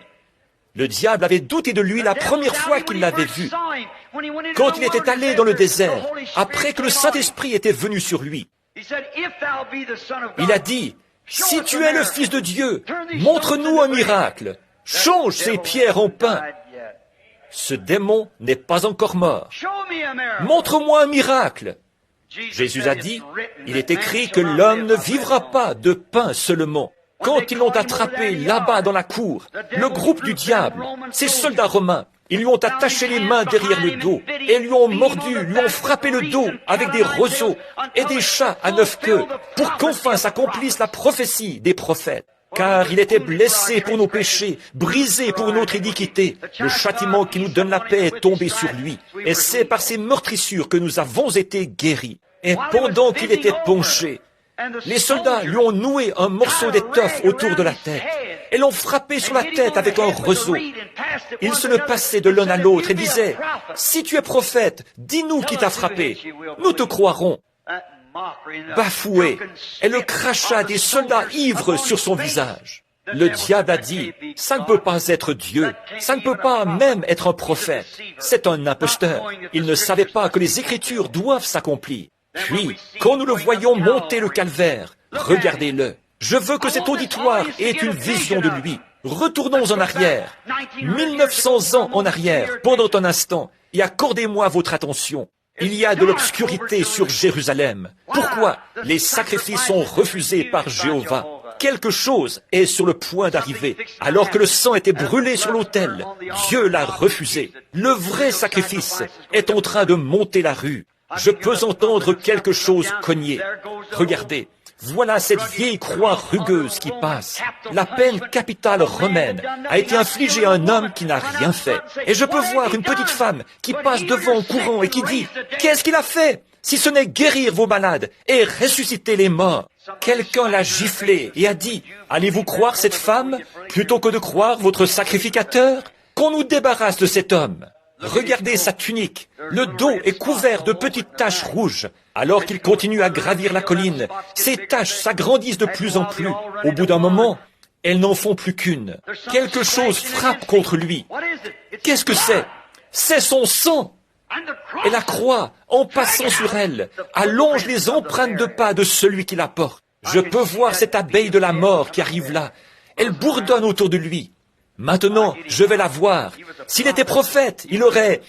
Le diable avait douté de lui la première fois qu'il l'avait vu, quand il était allé dans le désert, après que le Saint-Esprit était venu sur lui. Il a dit, « Si tu es le Fils de Dieu, montre-nous un miracle, change ces pierres en pain. » Ce démon n'est pas encore mort. Montre-moi un miracle. Jésus a dit, il est écrit que l'homme ne vivra pas de pain seulement. Quand ils l'ont attrapé là-bas dans la cour, le groupe du diable, ces soldats romains, ils lui ont attaché les mains derrière le dos et lui ont mordu, lui ont frappé le dos avec des roseaux et des chats à 9 queues pour qu'enfin s'accomplisse la prophétie des prophètes. Car il était blessé pour nos péchés, brisé pour notre iniquité. Le châtiment qui nous donne la paix est tombé sur lui. Et c'est par ces meurtrissures que nous avons été guéris. Et pendant qu'il était penché, les soldats lui ont noué un morceau d'étoffe autour de la tête et l'ont frappé sur la tête avec un roseau. Ils se le passaient de l'un à l'autre et disaient, « Si tu es prophète, dis-nous qui t'a frappé, nous te croirons. » Bafoué, et le crachat des soldats ivres sur son visage. Le diable a dit, « Ça ne peut pas être Dieu, ça ne peut pas même être un prophète, c'est un imposteur. » Il ne savait pas que les Écritures doivent s'accomplir. Puis, quand nous le voyons monter le calvaire, regardez-le. Je veux que cet auditoire ait une vision de lui. Retournons en arrière, 1900 ans en arrière, pendant un instant, et accordez-moi votre attention. Il y a de l'obscurité sur Jérusalem. Pourquoi? Les sacrifices sont refusés par Jéhovah. Quelque chose est sur le point d'arriver. Alors que le sang était brûlé sur l'autel, Dieu l'a refusé. Le vrai sacrifice est en train de monter la rue. Je peux entendre quelque chose cogner. Regardez, voilà cette vieille croix rugueuse qui passe. La peine capitale romaine a été infligée à un homme qui n'a rien fait. Et je peux voir une petite femme qui passe devant en courant et qui dit, « Qu'est-ce qu'il a fait, si ce n'est guérir vos malades et ressusciter les morts ?» Quelqu'un l'a giflé et a dit, « Allez-vous croire cette femme plutôt que de croire votre sacrificateur? Qu'on nous débarrasse de cet homme. » Regardez sa tunique. Le dos est couvert de petites taches rouges. Alors qu'il continue à gravir la colline, ces taches s'agrandissent de plus en plus. Au bout d'un moment, elles n'en font plus qu'une. Quelque chose frappe contre lui. Qu'est-ce que c'est? C'est son sang. Et la croix, en passant sur elle, allonge les empreintes de pas de celui qui la porte. Je peux voir cette abeille de la mort qui arrive là. Elle bourdonne autour de lui. Maintenant, je vais la voir. S'il était prophète, il aurait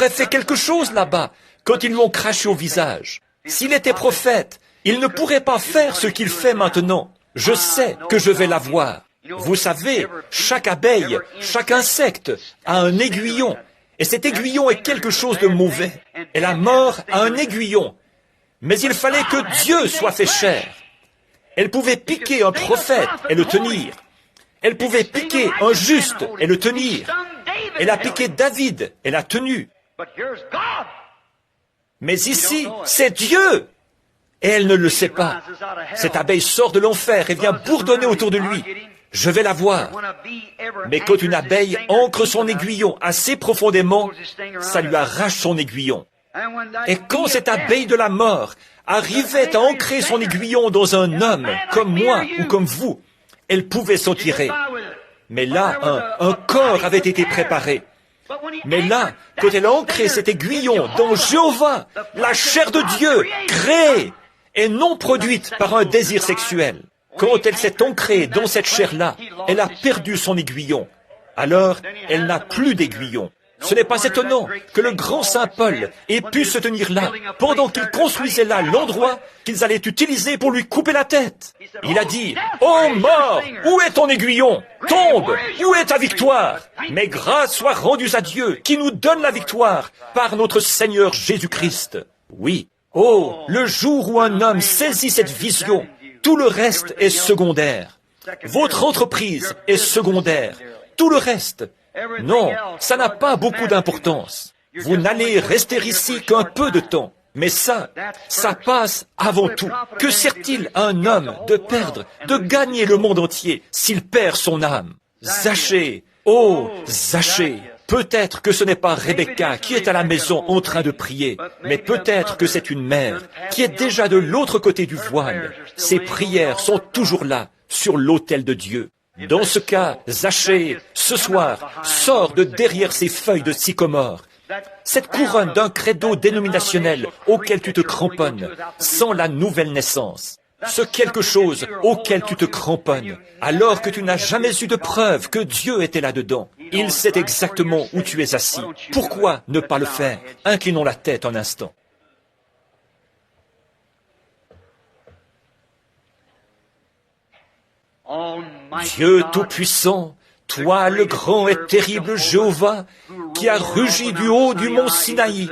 fait quelque chose là-bas. quand ils l'ont craché au visage. S'il était prophète, il ne pourrait pas faire ce qu'il fait maintenant. Je sais que je vais l'avoir. Vous savez, chaque abeille, chaque insecte a un aiguillon. Et cet aiguillon est quelque chose de mauvais. Et la mort a un aiguillon. Mais il fallait que Dieu soit fait chair. Elle pouvait piquer un prophète et le tenir. Elle pouvait piquer un juste et le tenir. Elle a piqué David et l'a tenu. Mais ici, c'est Dieu. Et elle ne le sait pas. Cette abeille sort de l'enfer et vient bourdonner autour de lui. Je vais la voir. Mais quand une abeille ancre son aiguillon assez profondément, ça lui arrache son aiguillon. Et quand cette abeille de la mort arrivait à ancrer son aiguillon dans un homme, comme moi ou comme vous, elle pouvait s'en tirer. Mais là, un corps avait été préparé. Mais là, quand elle a ancré cet aiguillon dans Jéhovah, la chair de Dieu, créée, et non produite par un désir sexuel, quand elle s'est ancrée dans cette chair-là, elle a perdu son aiguillon. Alors, elle n'a plus d'aiguillon. Ce n'est pas étonnant que le grand Saint Paul ait pu se tenir là, pendant qu'il construisait là l'endroit qu'ils allaient utiliser pour lui couper la tête. Il a dit, « Ô mort, où est ton aiguillon? Tombe, où est ta victoire? Mais grâce soit rendue à Dieu, qui nous donne la victoire, par notre Seigneur Jésus-Christ. » Oui. Oh, le jour où un homme saisit cette vision, tout le reste est secondaire. Votre entreprise est secondaire. Tout le reste, non, ça n'a pas beaucoup d'importance. Vous n'allez rester ici qu'un peu de temps. Mais ça passe avant tout. Que sert-il à un homme de perdre, de gagner le monde entier s'il perd son âme? Zachée, oh, Zachée, peut-être que ce n'est pas Rebecca qui est à la maison en train de prier, mais peut-être que c'est une mère qui est déjà de l'autre côté du voile. Ses prières sont toujours là, sur l'autel de Dieu. Dans ce cas, Zachée, ce soir, sort de derrière ces feuilles de sycomore, cette couronne d'un credo dénominationnel auquel tu te cramponnes, sans la nouvelle naissance. Ce quelque chose auquel tu te cramponnes, alors que tu n'as jamais eu de preuve que Dieu était là-dedans. Il sait exactement où tu es assis. Pourquoi ne pas le faire? Inclinons la tête un instant. Dieu Tout-Puissant, toi le grand et terrible Jéhovah, qui a rugi du haut du mont Sinaï,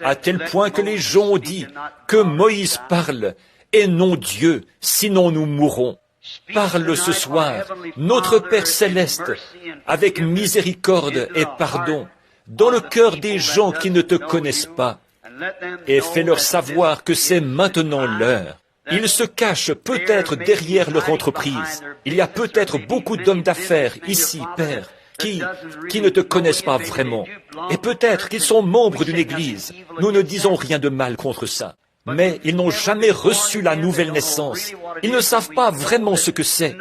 à tel point que les gens ont dit que Moïse parle, et non Dieu, sinon nous mourrons. Parle ce soir, notre Père céleste, avec miséricorde et pardon, dans le cœur des gens qui ne te connaissent pas, et fais-leur savoir que c'est maintenant l'heure. Ils se cachent peut-être derrière leur entreprise. Il y a peut-être beaucoup d'hommes d'affaires ici, Père, qui ne te connaissent pas vraiment. Et peut-être qu'ils sont membres d'une église. Nous ne disons rien de mal contre ça. Mais ils n'ont jamais reçu la nouvelle naissance. Ils ne savent pas vraiment ce que c'est.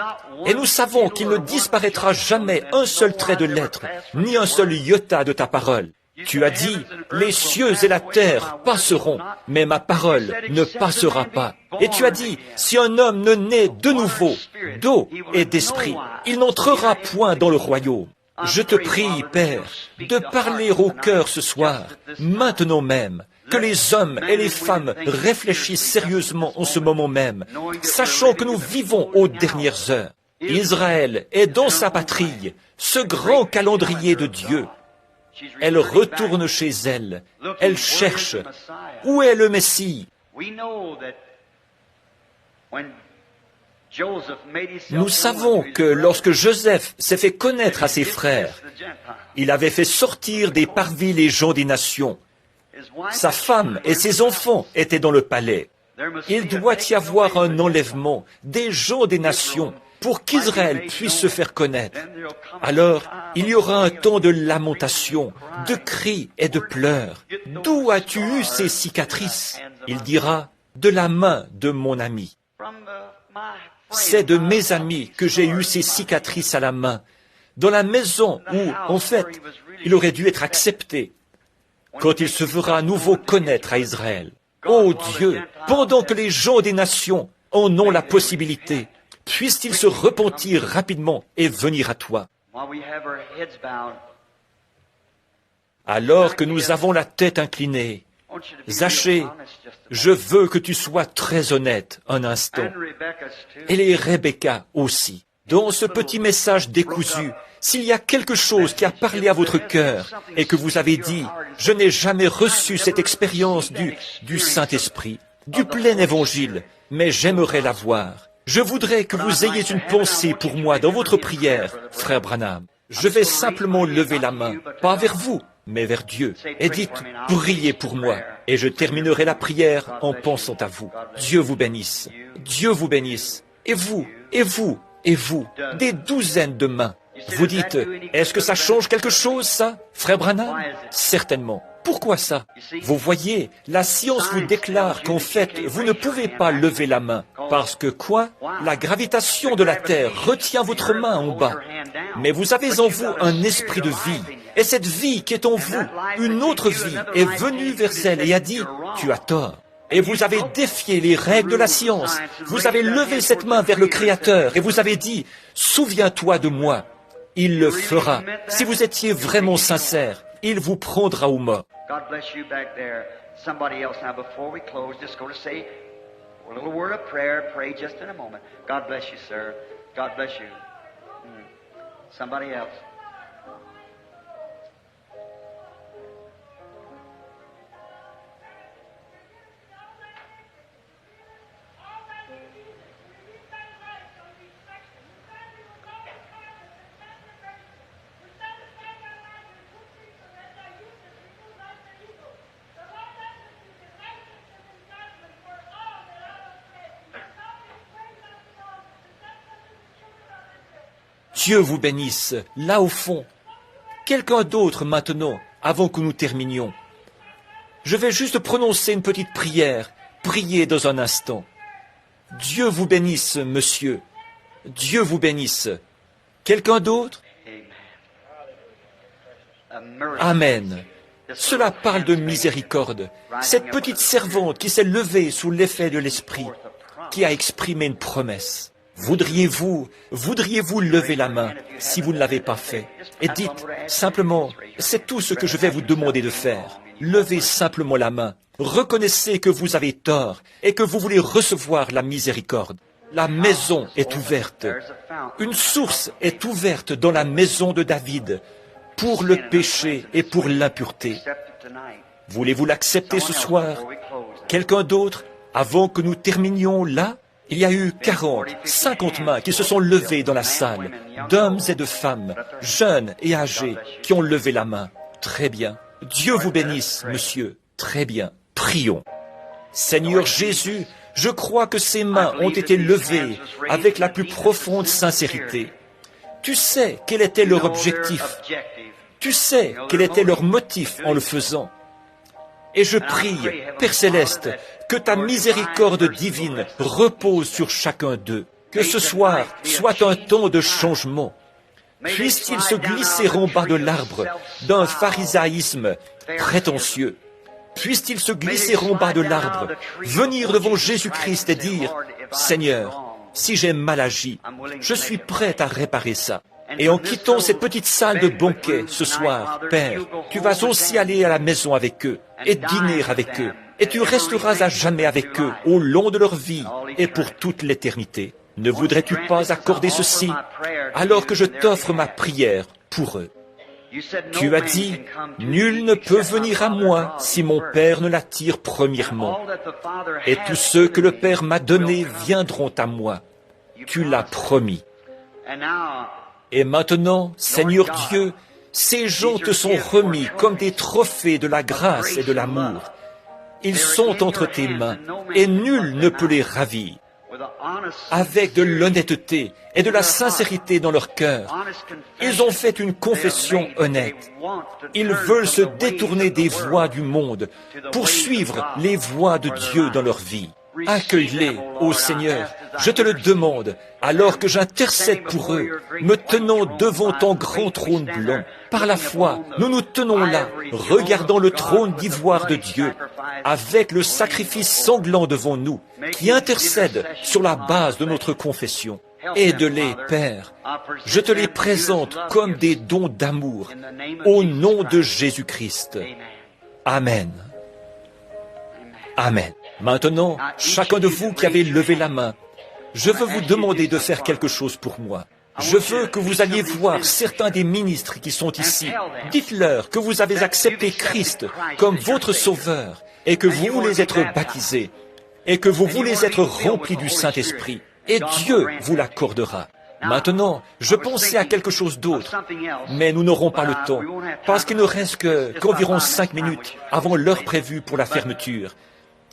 Et nous savons qu'il ne disparaîtra jamais un seul trait de lettre, ni un seul iota de ta parole. Tu as dit, les cieux et la terre passeront, mais ma parole ne passera pas. Et tu as dit, si un homme ne naît de nouveau, d'eau et d'esprit, il n'entrera point dans le royaume. Je te prie, Père, de parler au cœur ce soir, maintenant même, que les hommes et les femmes réfléchissent sérieusement en ce moment même, sachant que nous vivons aux dernières heures. Israël est dans sa patrie, ce grand calendrier de Dieu. Elle retourne chez elle. Elle cherche. Où est le Messie? Nous savons que lorsque Joseph s'est fait connaître à ses frères, il avait fait sortir des parvis les gens des nations. Sa femme et ses enfants étaient dans le palais. Il doit y avoir un enlèvement des gens des nations pour qu'Israël puisse se faire connaître. Alors, il y aura un temps de lamentation, de cris et de pleurs. D'où as-tu eu ces cicatrices? Il dira, de la main de mon ami. C'est de mes amis que j'ai eu ces cicatrices à la main, dans la maison où, en fait, il aurait dû être accepté, quand il se fera à nouveau connaître à Israël. Ô Dieu, pendant que les gens des nations en ont la possibilité, puissent-ils se repentir rapidement et venir à toi. Alors que nous avons la tête inclinée, Zachée, je veux que tu sois très honnête un instant. Et les Rebecca aussi. Dans ce petit message décousu, s'il y a quelque chose qui a parlé à votre cœur et que vous avez dit, je n'ai jamais reçu cette expérience du Saint-Esprit, du plein évangile, mais j'aimerais l'avoir. Je voudrais que vous ayez une pensée pour moi dans votre prière, frère Branham. Je vais simplement lever la main, pas vers vous, mais vers Dieu, et dites, priez pour moi, et je terminerai la prière en pensant à vous. Dieu vous bénisse, Dieu vous bénisse, et vous, et vous, et vous, des douzaines de mains. Vous dites, est-ce que ça change quelque chose, ça, frère Branham? Certainement. Pourquoi ça? Vous voyez, la science vous déclare qu'en fait, vous ne pouvez pas lever la main. Parce que quoi? La gravitation de la Terre retient votre main en bas. Mais vous avez en vous un esprit de vie. Et cette vie qui est en vous, une autre vie, est venue vers elle et a dit, tu as tort. Et vous avez défié les règles de la science. Vous avez levé cette main vers le Créateur et vous avez dit, souviens-toi de moi. Il le fera. Si vous étiez vraiment sincère, il vous prendra au mort. God bless you back there. Somebody else now, before we close, just going to say a little word of prayer. Pray just in a moment. God bless you, sir. God bless you. Somebody else. Dieu vous bénisse, là au fond. Quelqu'un d'autre maintenant, avant que nous terminions. Je vais juste prononcer une petite prière. Priez dans un instant. Dieu vous bénisse, monsieur. Dieu vous bénisse. Quelqu'un d'autre? Amen. Cela parle de miséricorde. Cette petite servante qui s'est levée sous l'effet de l'Esprit, qui a exprimé une promesse. Voudriez-vous lever la main si vous ne l'avez pas fait? Et dites simplement, c'est tout ce que je vais vous demander de faire. Levez simplement la main. Reconnaissez que vous avez tort et que vous voulez recevoir la miséricorde. La maison est ouverte. Une source est ouverte dans la maison de David pour le péché et pour l'impureté. Voulez-vous l'accepter ce soir? Quelqu'un d'autre, avant que nous terminions là? Il y a eu 40, 50 mains qui se sont levées dans la salle, d'hommes et de femmes, jeunes et âgés, qui ont levé la main. Très bien. Dieu vous bénisse, monsieur. Très bien. Prions. Seigneur Jésus, je crois que ces mains ont été levées avec la plus profonde sincérité. Tu sais quel était leur objectif. Tu sais quel était leur motif en le faisant. Et je prie, Père Céleste, que ta miséricorde divine repose sur chacun d'eux. Que ce soir soit un temps de changement. Puisse-t-il se glisser en bas de l'arbre d'un pharisaïsme prétentieux. Puisse-t-il se glisser en bas de l'arbre, venir devant Jésus-Christ et dire, « Seigneur, si j'ai mal agi, je suis prêt à réparer ça. » Et en quittant cette petite salle de banquet ce soir, Père, tu vas aussi aller à la maison avec eux et dîner avec eux. Et tu resteras à jamais avec eux au long de leur vie et pour toute l'éternité. Ne voudrais-tu pas accorder ceci alors que je t'offre ma prière pour eux? Tu as dit, « Nul ne peut venir à moi si mon Père ne l'attire premièrement. Et tous ceux que le Père m'a donnés viendront à moi. » Tu l'as promis. Et maintenant, Seigneur Dieu, ces gens te sont remis comme des trophées de la grâce et de l'amour. Ils sont entre tes mains, et nul ne peut les ravir. Avec de l'honnêteté et de la sincérité dans leur cœur, ils ont fait une confession honnête. Ils veulent se détourner des voies du monde pour suivre les voies de Dieu dans leur vie. Accueille-les, ô Seigneur, je te le demande, alors que j'intercède pour eux, me tenant devant ton grand trône blanc. Par la foi, nous nous tenons là, regardant le trône d'ivoire de Dieu, avec le sacrifice sanglant devant nous, qui intercède sur la base de notre confession. Aide-les, Père. Je te les présente comme des dons d'amour, au nom de Jésus-Christ. Amen. Amen. Maintenant, chacun de vous qui avez levé la main, je veux vous demander de faire quelque chose pour moi. Je veux que vous alliez voir certains des ministres qui sont ici. Dites-leur que vous avez accepté Christ comme votre sauveur et que vous voulez être baptisés et que vous voulez être remplis du Saint-Esprit. Et Dieu vous l'accordera. Maintenant, je pensais à quelque chose d'autre, mais nous n'aurons pas le temps, parce qu'il ne reste qu'environ 5 minutes avant l'heure prévue pour la fermeture.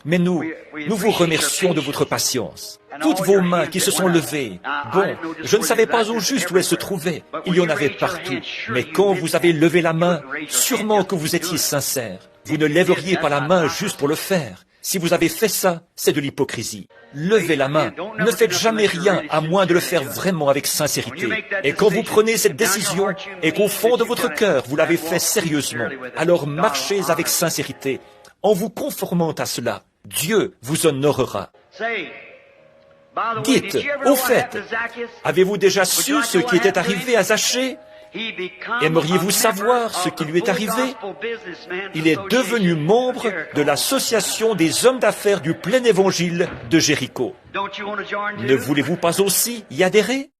Mais nous vous remercions de votre patience. Toutes vos mains qui se sont levées. Bon, je ne savais pas au juste où elles se trouvaient. Il y en avait partout. Mais quand vous avez levé la main, sûrement que vous étiez sincère. Vous ne lèveriez pas la main juste pour le faire. Si vous avez fait ça, c'est de l'hypocrisie. Levez la main. Ne faites jamais rien à moins de le faire vraiment avec sincérité. Et quand vous prenez cette décision et qu'au fond de votre cœur, vous l'avez fait sérieusement, alors marchez avec sincérité en vous conformant à cela. Dieu vous honorera. Dites, au fait, avez-vous déjà su ce qui était arrivé à Zachée? Aimeriez-vous savoir ce qui lui est arrivé? Il est devenu membre de l'association des hommes d'affaires du plein évangile de Jéricho. Ne voulez-vous pas aussi y adhérer?